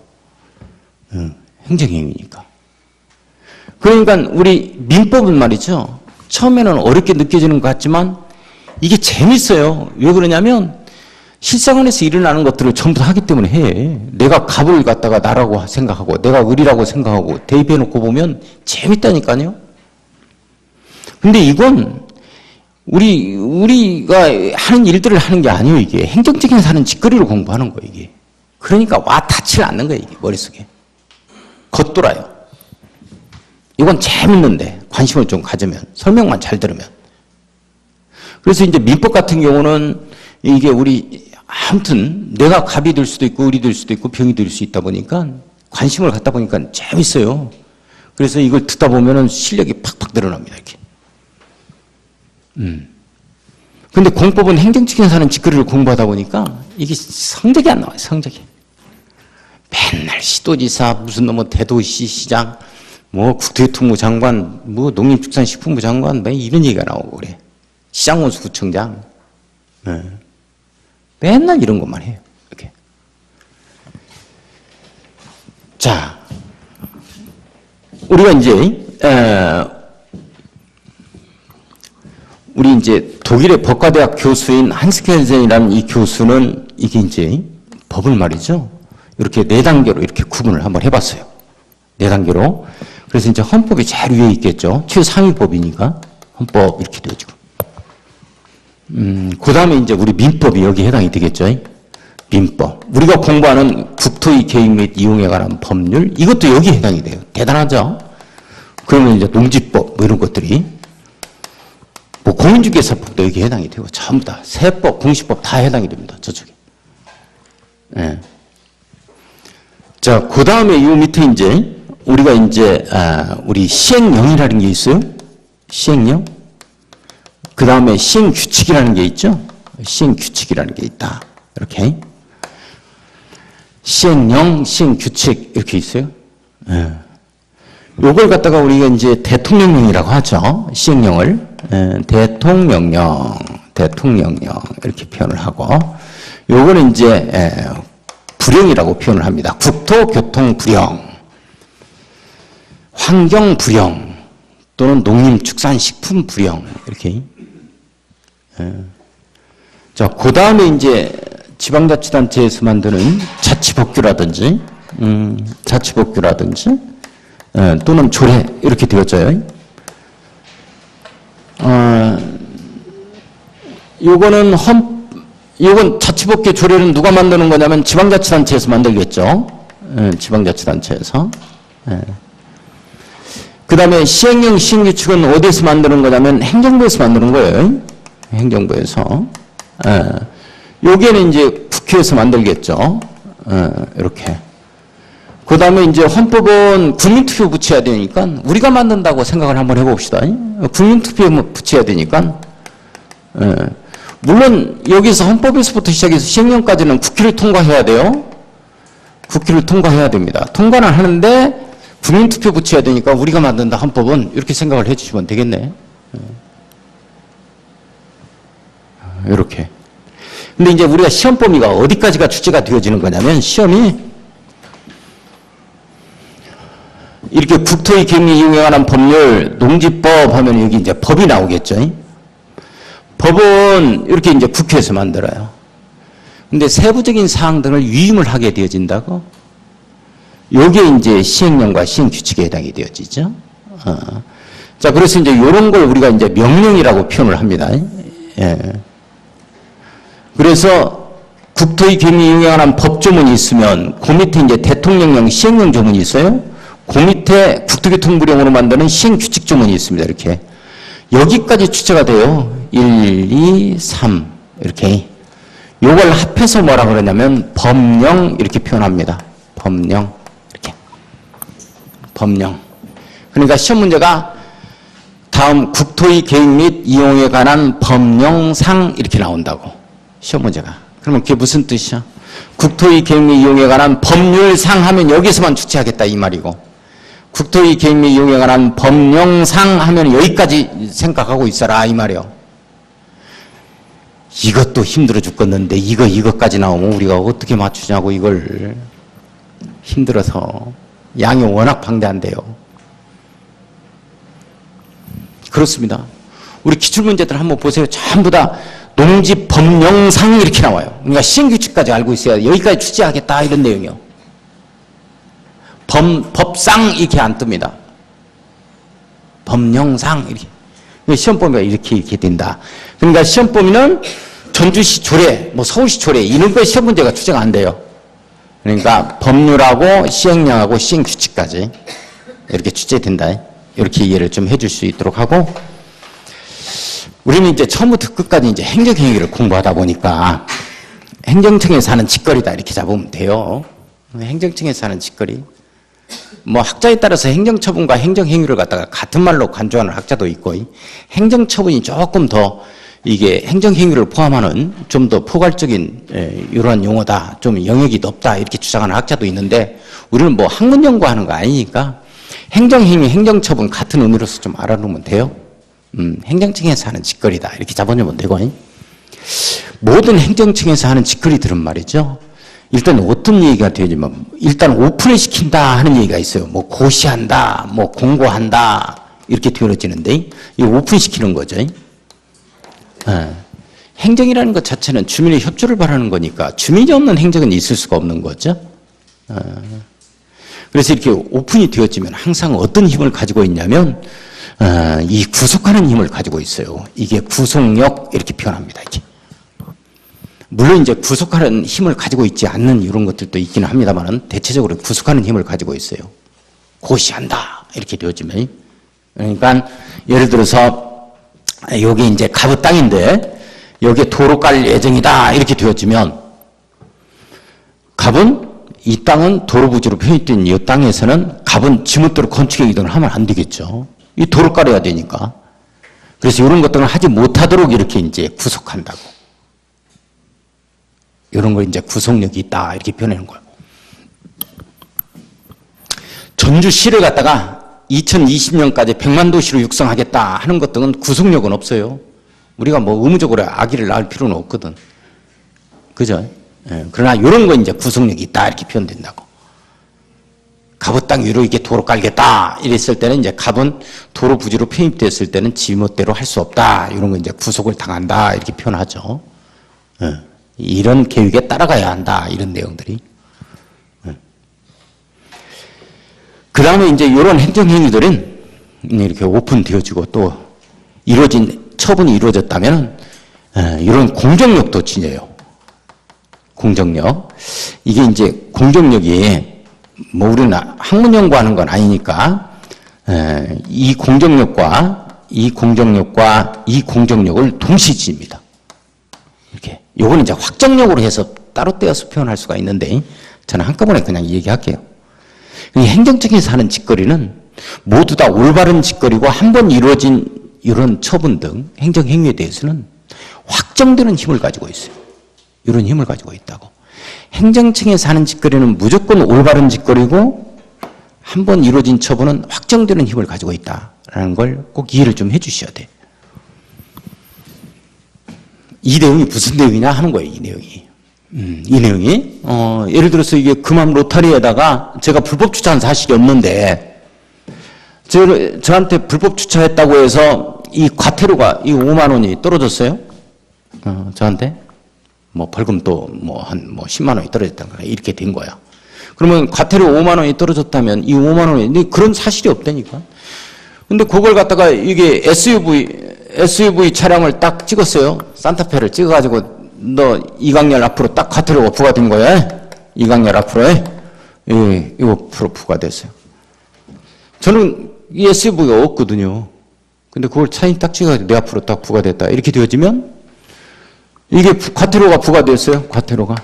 [SPEAKER 1] 행정행위니까. 그러니까 우리 민법은 말이죠. 처음에는 어렵게 느껴지는 것 같지만 이게 재밌어요. 왜 그러냐면 실생활에서 일어나는 것들을 전부 다 하기 때문에 해. 내가 갑을 갖다가 나라고 생각하고 내가 을이라고 생각하고 대입해 놓고 보면 재밌다니까요. 근데 이건 우리가 하는 일들을 하는 게 아니에요. 이게 행정적인 사는 짓거리를 공부하는 거예요. 이게. 그러니까 와 닿질 않는 거예요. 이게 머릿속에. 겉돌아요. 이건 재밌는데 관심을 좀 가지면 설명만 잘 들으면. 그래서 이제 민법 같은 경우는 이게 우리 아무튼 내가 갑이 될 수도 있고 을이 될 수도 있고 병이 될 수 있다 보니까 관심을 갖다 보니까 재밌어요. 그래서 이걸 듣다 보면은 실력이 팍팍 늘어납니다. 이렇게. 근데 공법은 행정적인 사는 짓거리를 공부하다 보니까 이게 성적이 안 나와요. 성적이. 맨날 시도지사 무슨 뭐 대도시 시장 뭐 국토교통부 장관 뭐 농림축산식품부 장관 뭐 이런 얘기가 나오고 그래. 시장원수구청장. 네. 맨날 이런 것만 해요. 이렇게. 자, 우리가 우리 이제 독일의 법과대학 교수인 한스켈젠이라는 이 교수는 이게 이제 법을 말이죠. 이렇게 네 단계로 이렇게 구분을 한번 해봤어요. 네 단계로. 그래서 이제 헌법이 제일 위에 있겠죠. 최상위법이니까 헌법 이렇게 되어지고. 그 다음에 이제 우리 민법이 여기 해당이 되겠죠. 민법. 우리가 공부하는 국토의 개입 및 이용에 관한 법률, 이것도 여기 해당이 돼요. 대단하죠? 그러면 이제 농지법, 뭐 이런 것들이. 뭐 공인중개사법도 여기 해당이 되고, 전부 다. 세법, 공시법 다 해당이 됩니다. 저쪽에. 예. 자, 그 다음에 이 밑에 이제, 우리가 이제, 우리 시행령이라는 게 있어요. 시행령. 그 다음에 시행규칙이라는 게 있죠. 시행규칙이라는 게 있다. 이렇게. 시행령, 시행규칙 이렇게 있어요. 예. 요걸 갖다가 우리가 이제 대통령령이라고 하죠. 시행령을. 예. 대통령령 이렇게 표현을 하고 요거는 이제 불령이라고 표현을 합니다. 국토교통불령, 환경불령 또는 농림축산식품불령 이렇게. 자, 그 다음에 이제 지방자치단체에서 만드는 자치법규라든지, 또는 조례, 이렇게 되어져요. 요건 자치법규 조례는 누가 만드는 거냐면 지방자치단체에서 만들겠죠. 지방자치단체에서. 그 다음에 시행령, 시행규칙은 어디에서 만드는 거냐면 행정부에서 만드는 거예요. 행정부에서. 여기에는 이제 국회에서 만들겠죠. 이렇게. 그 다음에 이제 헌법은 국민투표 붙여야 되니까 우리가 만든다고 생각을 한번 해봅시다. 국민투표 붙여야 되니까. 물론 여기서 헌법에서부터 시작해서 시행령까지는 국회를 통과해야 돼요. 국회를 통과해야 됩니다. 통과는 하는데 국민투표 붙여야 되니까 우리가 만든다 헌법은 이렇게 생각을 해주시면 되겠네. 이렇게. 근데 이제 우리가 시험 범위가 어디까지가 주제가 되어지는 거냐면 시험이 이렇게 국토의 개입 이용에 관한 법률, 농지법 하면 여기 이제 법이 나오겠죠. 법은 이렇게 이제 국회에서 만들어요. 근데 세부적인 사항 등을 위임을 하게 되어진다고. 요게 이제 시행령과 시행규칙에 해당이 되어지죠. 자, 그래서 이제 요런 걸 우리가 이제 명령이라고 표현을 합니다. 예. 그래서 국토의 개입 이용에 관한 법조문이 있으면 그 밑에 이제 대통령령, 시행령 조문이 있어요. 그 밑에 국토교통부령으로 만드는 시행규칙 조문이 있습니다. 이렇게. 여기까지 출제가 돼요. 1, 2, 3 이렇게. 요걸 합해서 뭐라 그러냐면 법령 이렇게 표현합니다. 법령 이렇게. 법령. 그러니까 시험 문제가 다음 국토의 개입 및 이용에 관한 법령상 이렇게 나온다고. 시험 문제가. 그러면 그게 무슨 뜻이야? 국토의 개입 및 이용에 관한 법률상 하면 여기서만 출제하겠다 이 말이고, 국토의 개입 및 이용에 관한 법령상 하면 여기까지 생각하고 있어라 이 말이요. 이것도 힘들어 죽겠는데 이것까지 나오면 우리가 어떻게 맞추냐고. 이걸 힘들어서 양이 워낙 방대한데요. 그렇습니다. 우리 기출문제들 한번 보세요. 전부 다 농지 법령상 이렇게 나와요. 그러니까 시행규칙까지 알고 있어야 여기까지 취재하겠다 이런 내용이요. 법상 이렇게 안 뜹니다. 법령상 이렇게. 시험 범위가 이렇게 된다. 그러니까 시험 범위는 전주시 조례, 뭐 서울시 조례 이런 거에 시험 문제가 출제가 안 돼요. 그러니까 법률하고 시행령하고 시행규칙까지 이렇게 출제된다. 이렇게 이해를 좀 해줄 수 있도록 하고, 우리는 이제 처음부터 끝까지 이제 행정행위를 공부하다 보니까 행정청에서 하는 짓거리다 이렇게 잡으면 돼요. 행정청에서 하는 짓거리. 뭐 학자에 따라서 행정처분과 행정행위를 갖다가 같은 말로 간주하는 학자도 있고, 행정처분이 조금 더 이게 행정행위를 포함하는 좀 더 포괄적인 이러한 용어다, 좀 영역이 높다 이렇게 주장하는 학자도 있는데, 우리는 뭐 학문 연구하는 거 아니니까 행정행위, 행정처분 같은 의미로서 좀 알아놓으면 돼요. 행정청에서 하는 짓거리다 이렇게 잡아놓으면 되고, 모든 행정청에서 하는 짓거리들은 말이죠, 일단 어떤 얘기가 되냐면 일단 오픈을 시킨다 하는 얘기가 있어요. 뭐 고시한다, 뭐 공고한다 이렇게 되어지는데, 이 오픈시키는 거죠. 행정이라는 것 자체는 주민의 협조를 바라는 거니까 주민이 없는 행정은 있을 수가 없는 거죠. 그래서 이렇게 오픈이 되어지면 항상 어떤 힘을 가지고 있냐면 이 구속하는 힘을 가지고 있어요. 이게 구속력 이렇게 표현합니다. 이렇게. 물론 이제 구속하는 힘을 가지고 있지 않는 이런 것들도 있기는 합니다만, 대체적으로 구속하는 힘을 가지고 있어요. 고시한다 이렇게 되어지면. 그러니까 예를 들어서 여기 이제 갑의 땅인데 여기에 도로 깔 예정이다 이렇게 되어지면, 갑은 이 땅은 도로 부지로 표현된 이 땅에서는 갑은 지멋대로 건축 이동을 하면 안 되겠죠. 이 도로 깔아야 되니까. 그래서 이런 것들은 하지 못하도록 이렇게 이제 구속한다고. 이런 걸 이제 구속력이 있다 이렇게 표현하는 거예요. 전주시를 갖다가 2020년까지 100만 도시로 육성하겠다 하는 것들은 구속력은 없어요. 우리가 뭐 의무적으로 아기를 낳을 필요는 없거든. 그죠? 예, 그러나 이런 거 이제 구속력이 있다 이렇게 표현된다고. 갑의 땅 위로 이게 도로 깔겠다 이랬을 때는 이제 갑은 도로 부지로 편입됐을 때는 지멋대로 할 수 없다, 이런 거 이제 구속을 당한다 이렇게 표현하죠. 예, 이런 계획에 따라가야 한다 이런 내용들이. 예. 그 다음에 이제 이런 행정행위들은 이렇게 오픈되어지고 또 처분이 이루어졌다면 이런 공정력도 지녀요. 공정력. 이게 이제 공정력이 뭐 우리는 학문 연구하는 건 아니니까 이 공정력과 이 공정력을 동시에 지닙니다. 이렇게. 요건 이제 확정력으로 해서 따로 떼어서 표현할 수가 있는데, 저는 한꺼번에 그냥 얘기할게요. 이 행정청에서 하는 짓거리는 모두 다 올바른 짓거리고 한 번 이루어진 이런 처분 등 행정행위에 대해서는 확정되는 힘을 가지고 있어요. 이런 힘을 가지고 있다고. 행정청에서 하는 짓거리는 무조건 올바른 짓거리고 한 번 이루어진 처분은 확정되는 힘을 가지고 있다라는 걸 꼭 이해를 좀 해주셔야 돼요. 이 내용이 무슨 내용이냐 하는 거예요. 이 내용이. 이 내용이 예를 들어서 이게 금암 로타리에다가 제가 불법 주차한 사실이 없는데 저한테 불법 주차했다고 해서 이 과태료가 이 5만 원이 떨어졌어요. 저한테 뭐 벌금 또 뭐 한 10만 원이 떨어졌다거나 이렇게 된 거야. 그러면 과태료 5만 원이 떨어졌다면 이 5만 원이 그런 사실이 없다니까. 근데 그걸 갖다가 이게 SUV 차량을 딱 찍었어요. 산타페를 찍어가지고 너 이강렬 앞으로 딱 과태료가 부과된 거야. 이강렬 앞으로에 이거 부과됐어요. 저는 이 SUV가 없거든요. 근데 그걸 사진 딱 찍어가지고 내 앞으로 딱 부과됐다 이렇게 되어지면 이게 과태료가 부과됐어요. 과태료가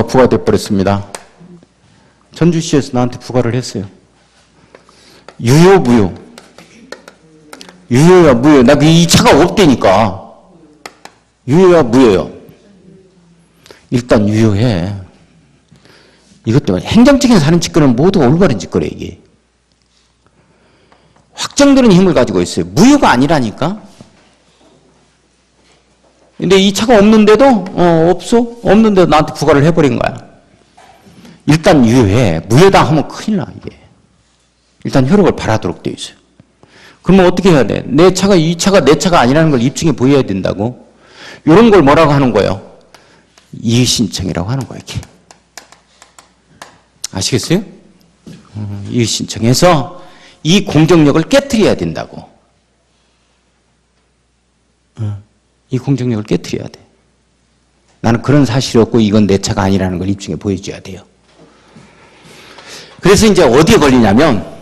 [SPEAKER 1] 부과돼 버렸습니다. 전주시에서 나한테 부과를 했어요. 유효 무효? 유효야 무효? 나 이 차가 없다니까. 유효야 무효요? 일단 유효해. 이것 때문에 행정적인 사는 짓거리는 모두가 올바른 짓거리예요. 이게 확정되는 힘을 가지고 있어요. 무효가 아니라니까. 근데 이 차가 없는데도 없어? 없는데도 나한테 부과를 해버린 거야. 일단 유효해. 무효다 하면 큰일 나. 이게 일단 효력을 발하도록 되어 있어요. 그러면 어떻게 해야 돼? 내 차가 이 차가 내 차가 아니라는 걸 입증해 보여야 된다고. 이런 걸 뭐라고 하는 거예요? 이의신청이라고 하는 거예요. 이렇게. 아시겠어요? 이의신청해서 이 공정력을 깨트려야 된다고. 이 공정력을 깨트려야 돼. 나는 그런 사실이 없고 이건 내 차가 아니라는 걸 입증해 보여줘야 돼요. 그래서 이제 어디에 걸리냐면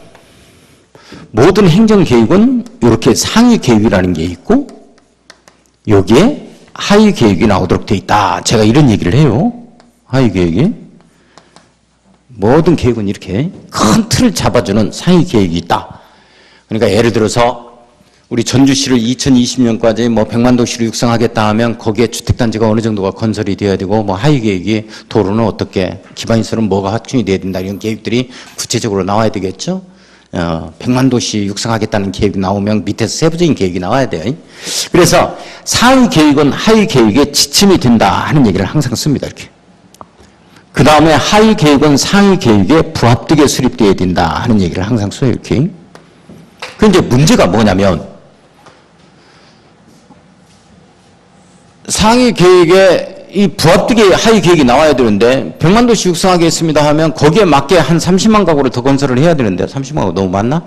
[SPEAKER 1] 모든 행정계획은 이렇게 상위계획이라는 게 있고 여기에 하위계획이 나오도록 돼 있다. 제가 이런 얘기를 해요. 하위계획이. 모든 계획은 이렇게 큰 틀을 잡아주는 상위계획이 있다. 그러니까 예를 들어서 우리 전주시를 2020년까지 뭐 100만 도시로 육성하겠다 하면 거기에 주택단지가 어느 정도가 건설이 되어야 되고 뭐 하위계획이 도로는 어떻게 기반시설은 뭐가 확충이 돼야 된다 이런 계획들이 구체적으로 나와야 되겠죠. 100만 도시 육성하겠다는 계획이 나오면 밑에서 세부적인 계획이 나와야 돼요. 그래서 상위계획은 하위계획에 지침이 된다 하는 얘기를 항상 씁니다. 이렇게. 그 다음에 하위계획은 상위계획에 부합되게 수립되어야 된다 하는 얘기를 항상 써요. 이렇게. 근데 문제가 뭐냐면 상위 계획에 이 부합되게 하위 계획이 나와야 되는데 100만 도시 육성하겠습니다 하면 거기에 맞게 한 30만 가구를 더 건설을 해야 되는데 30만 가구 너무 많나?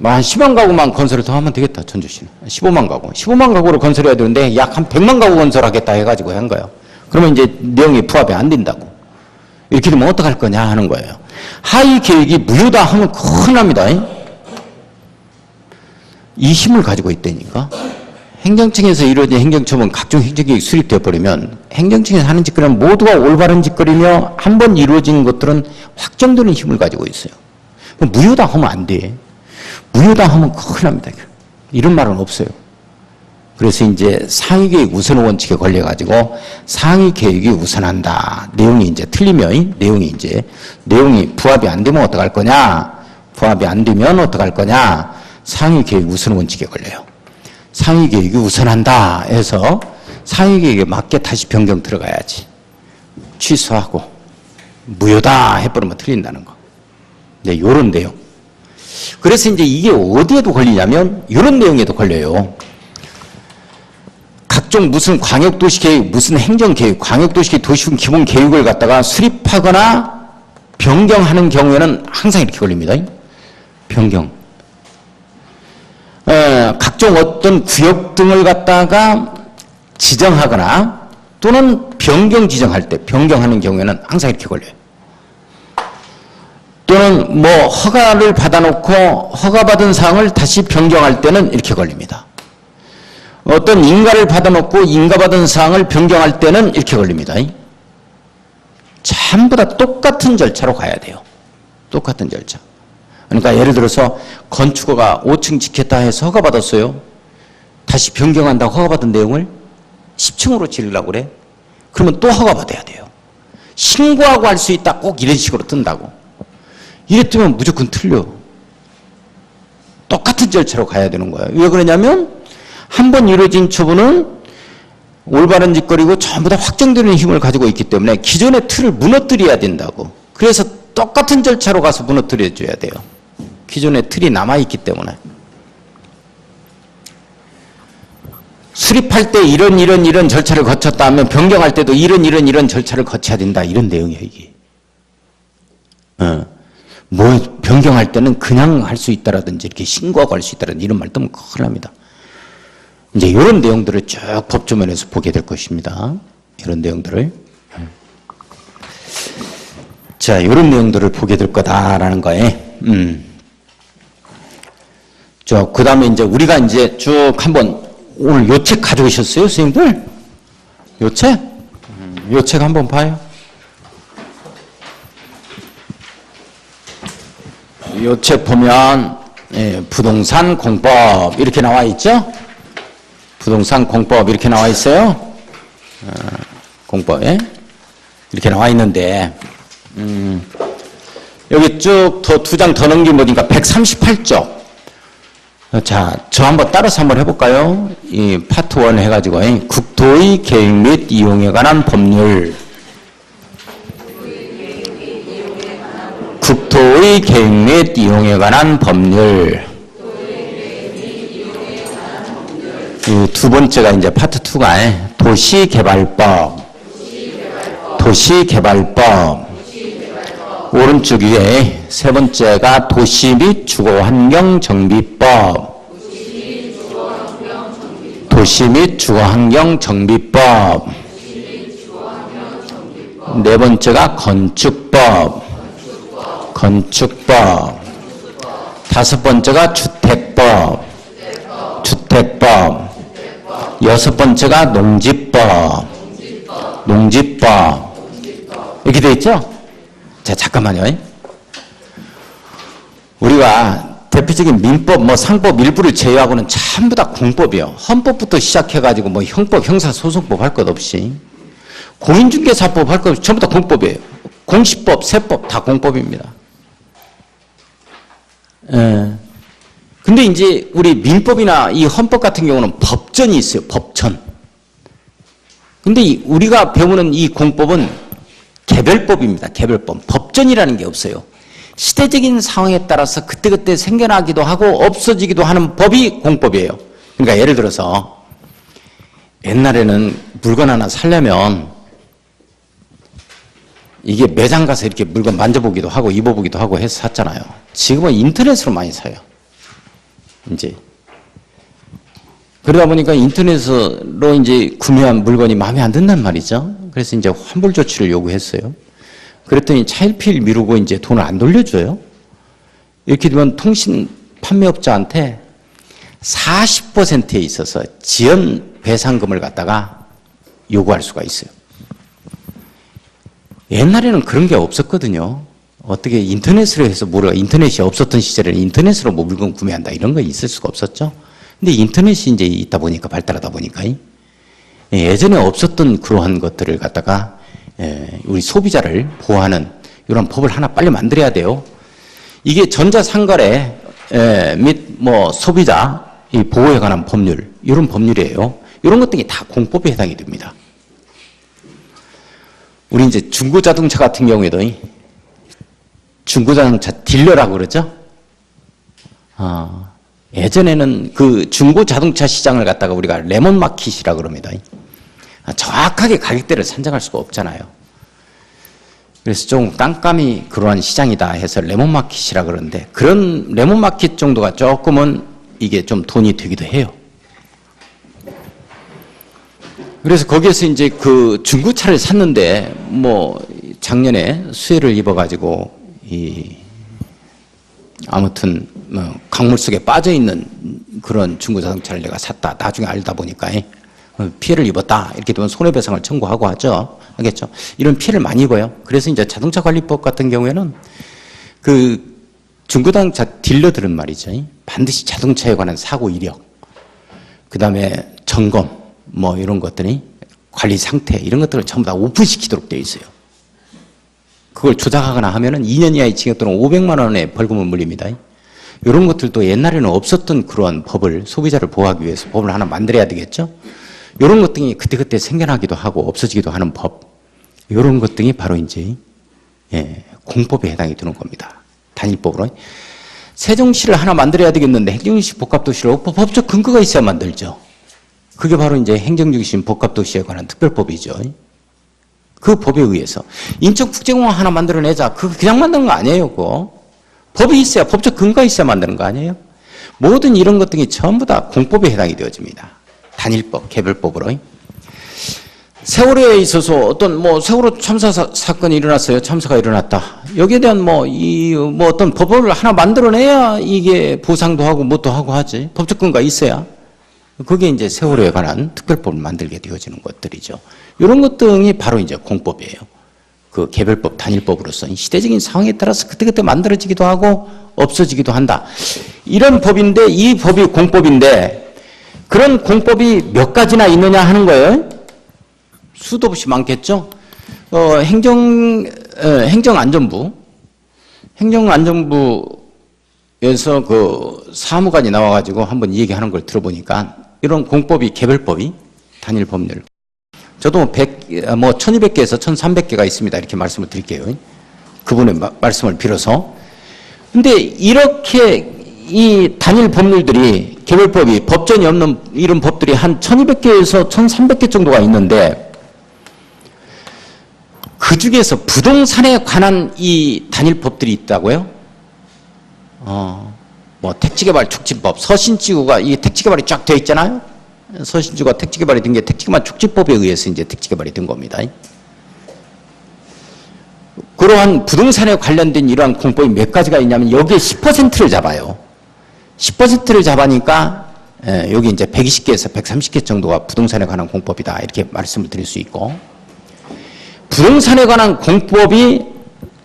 [SPEAKER 1] 한 10만 가구만 건설을 더 하면 되겠다. 전주시는 15만 가구 15만 가구를 건설해야 되는데 약 한 100만 가구 건설하겠다 해가지고 한 거예요. 그러면 이제 내용이 부합이 안 된다고. 이렇게 되면 어떡할 거냐 하는 거예요. 하위 계획이 무효다 하면 큰일 납니다. 이 힘을 가지고 있다니까. 행정청에서 이루어진 행정처분 각종 행정계획이 수립되어 버리면 행정청에서 하는 짓거리는 모두가 올바른 짓거리며 한 번 이루어진 것들은 확정되는 힘을 가지고 있어요. 무효다 하면 안 돼. 무효다 하면 큰일 납니다. 이런 말은 없어요. 그래서 이제 상위계획 우선 원칙에 걸려가지고 상위계획이 우선한다. 내용이 이제 틀리면 내용이 부합이 안 되면 어떡할 거냐? 부합이 안 되면 어떡할 거냐? 상위계획 우선 원칙에 걸려요. 상위계획이 우선한다 해서 상위계획에 맞게 다시 변경 들어가야지. 취소하고 무효다 해버리면 틀린다는 거. 네, 요런 내용. 그래서 이제 이게 어디에도 걸리냐면 이런 내용에도 걸려요. 각종 무슨 광역도시계획, 무슨 행정계획, 광역도시계획, 도시군 기본계획을 갖다가 수립하거나 변경하는 경우에는 항상 이렇게 걸립니다. 변경. 각종 어떤 구역 등을 갖다가 지정하거나 또는 변경 지정할 때 변경하는 경우에는 항상 이렇게 걸려요. 또는 뭐 허가를 받아놓고 허가받은 사항을 다시 변경할 때는 이렇게 걸립니다. 어떤 인가를 받아놓고 인가받은 사항을 변경할 때는 이렇게 걸립니다. 전부 다 똑같은 절차로 가야 돼요. 똑같은 절차. 그러니까 예를 들어서 건축허가 5층 짓겠다 해서 허가받았어요. 다시 변경한다고 허가받은 내용을 10층으로 지으려고 그래. 그러면 또 허가받아야 돼요. 신고하고 할 수 있다. 꼭 이런 식으로 뜬다고. 이랬으면 무조건 틀려. 똑같은 절차로 가야 되는 거예요. 왜 그러냐면 한 번 이루어진 처분은 올바른 짓거리고 전부 다 확정되는 힘을 가지고 있기 때문에 기존의 틀을 무너뜨려야 된다고. 그래서 똑같은 절차로 가서 무너뜨려줘야 돼요. 기존의 틀이 남아있기 때문에. 수립할 때 이런 절차를 거쳤다 하면 변경할 때도 이런 절차를 거쳐야 된다. 이런 내용이에요, 이게. 뭐 변경할 때는 그냥 할 수 있다라든지 이렇게 신고하고 할 수 있다라든지 이런 말 뜨면 큰일 납니다. 이제 이런 내용들을 쭉 법조문에서 보게 될 것입니다. 이런 내용들을. 자, 이런 내용들을 보게 될 거다라는 거에, 그 다음에 이제 우리가 이제 쭉 한번 오늘 요 책 가져오셨어요, 선생님들? 요 책? 요 책 한번 봐요. 요 책 보면, 부동산 공법 이렇게 나와 있죠? 부동산 공법 이렇게 나와 있어요. 공법에 이렇게 나와 있는데 여기 쭉 두 장 더 넘기면 뭐니까 138쪽. 자, 저 한번 따라서 한번 해볼까요? 이 파트 1 해가지고 국토의 계획 및 이용에 관한 법률. 국토의 계획 및 이용에 관한 법률. 이 두 번째가 이제 파트 2가 도시개발법. 도시개발법. 오른쪽 위에 세 번째가 도시 및 주거환경정비법. 도시 및 주거환경정비법. 네 번째가 건축법. 건축법. 다섯 번째가 주택법. 주택법. 여섯 번째가 농지법. 농지법. 이렇게 되어 있죠? 자, 잠깐만요. 우리가 대표적인 민법, 뭐 상법 일부를 제외하고는 전부 다 공법이에요. 헌법부터 시작해가지고 뭐 형법, 형사소송법 할 것 없이, 공인중개사법 할 것 없이 전부 다 공법이에요. 공시법, 세법 다 공법입니다. 근데 이제 우리 민법이나 이 헌법 같은 경우는 법전이 있어요. 법전. 근데 우리가 배우는 이 공법은 개별법입니다. 개별법. 법전이라는 게 없어요. 시대적인 상황에 따라서 그때그때 생겨나기도 하고 없어지기도 하는 법이 공법이에요. 그러니까 예를 들어서 옛날에는 물건 하나 사려면 이게 매장 가서 이렇게 물건 만져보기도 하고 입어보기도 하고 해서 샀잖아요. 지금은 인터넷으로 많이 사요. 이제 그러다 보니까 인터넷으로 이제 구매한 물건이 마음에 안 든단 말이죠. 그래서 이제 환불 조치를 요구했어요. 그랬더니 차일피일 미루고 이제 돈을 안 돌려줘요. 이렇게 되면 통신 판매업자한테 40%에 있어서 지연 배상금을 갖다가 요구할 수가 있어요. 옛날에는 그런 게 없었거든요. 어떻게 인터넷으로 해서 뭐가 인터넷이 없었던 시절에는 인터넷으로 뭐 물건 구매한다 이런 거 있을 수가 없었죠. 근데 인터넷이 이제 있다 보니까 발달하다 보니까 예전에 없었던 그러한 것들을 갖다가 우리 소비자를 보호하는 이런 법을 하나 빨리 만들어야 돼요. 이게 전자상거래 및 뭐 소비자 이 보호에 관한 법률 이런 법률이에요. 이런 것들이 다 공법에 해당이 됩니다. 우리 이제 중고자동차 같은 경우에도 중고자동차 딜러라고 그러죠. 예전에는 그 중고자동차 시장을 갖다가 우리가 레몬마켓이라고 그럽니다. 정확하게 가격대를 산정할 수가 없잖아요. 그래서 좀 깜깜이 그러한 시장이다 해서 레몬마켓이라고 그러는데 그런 레몬마켓 정도가 조금은 이게 좀 돈이 되기도 해요. 그래서 거기에서 이제 그 중고차를 샀는데 뭐 작년에 수해를 입어가지고 아무튼 뭐 강물 속에 빠져 있는 그런 중고자동차를 내가 샀다. 나중에 알다 보니까 피해를 입었다. 이렇게 되면 손해배상을 청구하고 하죠. 알겠죠? 이런 피해를 많이 입어요. 그래서 이제 자동차관리법 같은 경우에는 그 중고자동차 딜러들은 말이죠. 반드시 자동차에 관한 사고 이력, 그 다음에 점검, 뭐 이런 것들이 관리 상태 이런 것들을 전부 다 오픈시키도록 되어 있어요. 그걸 조작하거나 하면은 2년 이하의 징역 또는 500만 원의 벌금을 물립니다. 이런 것들도 옛날에는 없었던 그러한 법을 소비자를 보호하기 위해서 법을 하나 만들어야 되겠죠. 이런 것 등이 그때그때 생겨나기도 하고 없어지기도 하는 법 이런 것 등이 바로 이제 공법에 해당이 되는 겁니다. 단일법으로. 세종시를 하나 만들어야 되겠는데 행정중심 복합도시로 법적 근거가 있어야 만들죠. 그게 바로 이제 행정중심 복합도시에 관한 특별법이죠. 그 법에 의해서 인천국제공항 하나 만들어내자. 그거 그냥 만드는 거 아니에요. 그거. 법이 있어야 법적 근거가 있어야 만드는 거 아니에요. 모든 이런 것 등이 전부 다 공법에 해당이 되어집니다. 단일법, 개별법으로. 세월호에 있어서 어떤 뭐 세월호 참사 사건이 일어났어요. 참사가 일어났다. 여기에 대한 뭐 어떤 법을 하나 만들어내야 이게 보상도 하고 뭣도 하고 하지. 법적 근거가 있어야. 그게 이제 세월호에 관한 특별법을 만들게 되어지는 것들이죠. 이런 것 등이 바로 이제 공법이에요. 그 개별법, 단일법으로서 시대적인 상황에 따라서 그때그때 만들어지기도 하고 없어지기도 한다. 이런 법인데 이 법이 공법인데 그런 공법이 몇 가지나 있느냐 하는 거예요. 수도 없이 많겠죠. 행정안전부에서 그 사무관이 나와가지고 한번 얘기하는 걸 들어보니까 이런 공법이 개별법이 단일 법률. 저도 1200개에서 1300개가 있습니다. 이렇게 말씀을 드릴게요. 그분의 말씀을 빌어서. 근데 이렇게 이 단일 법률들이, 개별법이, 법전이 없는 이런 법들이 한 1200개에서 1300개 정도가 있는데, 그 중에서 부동산에 관한 이 단일 법들이 있다고요? 뭐 택지개발 촉진법, 서신지구가 이 택지개발이 쫙 되어 있잖아요. 서신지구가 택지개발이 된 게 택지개발 촉진법에 의해서 이제 택지개발이 된 겁니다. 그러한 부동산에 관련된 이러한 공법이 몇 가지가 있냐면 여기에 10%를 잡아요. 10%를 잡으니까 여기 이제 120개에서 130개 정도가 부동산에 관한 공법이다 이렇게 말씀을 드릴 수 있고, 부동산에 관한 공법이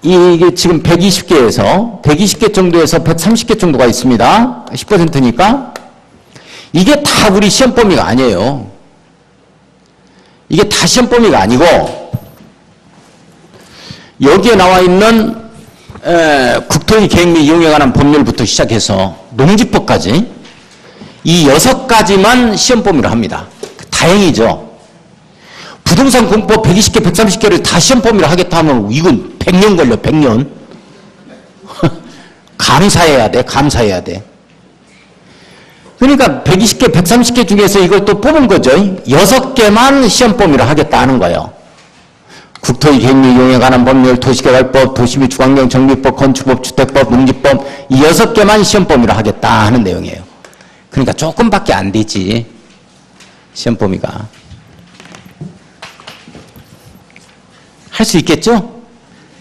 [SPEAKER 1] 이게 지금 120개에서 120개 정도에서 130개 정도가 있습니다. 10%니까 이게 다 우리 시험 범위가 아니에요. 이게 다 시험 범위가 아니고 여기에 나와 있는 국토의 계획 및 이용에 관한 법률부터 시작해서 농지법까지 이 6가지만 시험 범위로 합니다. 다행이죠. 부동산 공법 120개, 130개를 다 시험 범위로 하겠다 하면 이건 100년 걸려, 100년. 감사해야 돼, 감사해야 돼. 그러니까 120개, 130개 중에서 이걸 또 뽑은 거죠. 6개만 시험 범위로 하겠다 하는 거예요. 국토의 계획 및 이용에 관한 법률, 도시개발법, 도시 및 주거환경 정비법, 건축법, 주택법, 농지법 이 6개만 시험 범위로 하겠다 하는 내용이에요. 그러니까 조금밖에 안 되지, 시험 범위가. 할 수 있겠죠?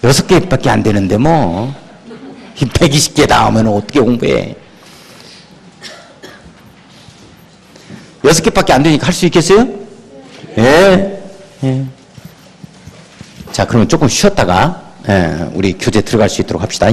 [SPEAKER 1] 6개밖에 안 되는데 뭐 120개 나오면 어떻게 공부해. 6개밖에 안 되니까 할 수 있겠어요? 예. 예. 자, 그러면 조금 쉬었다가 우리 교재 들어갈 수 있도록 합시다.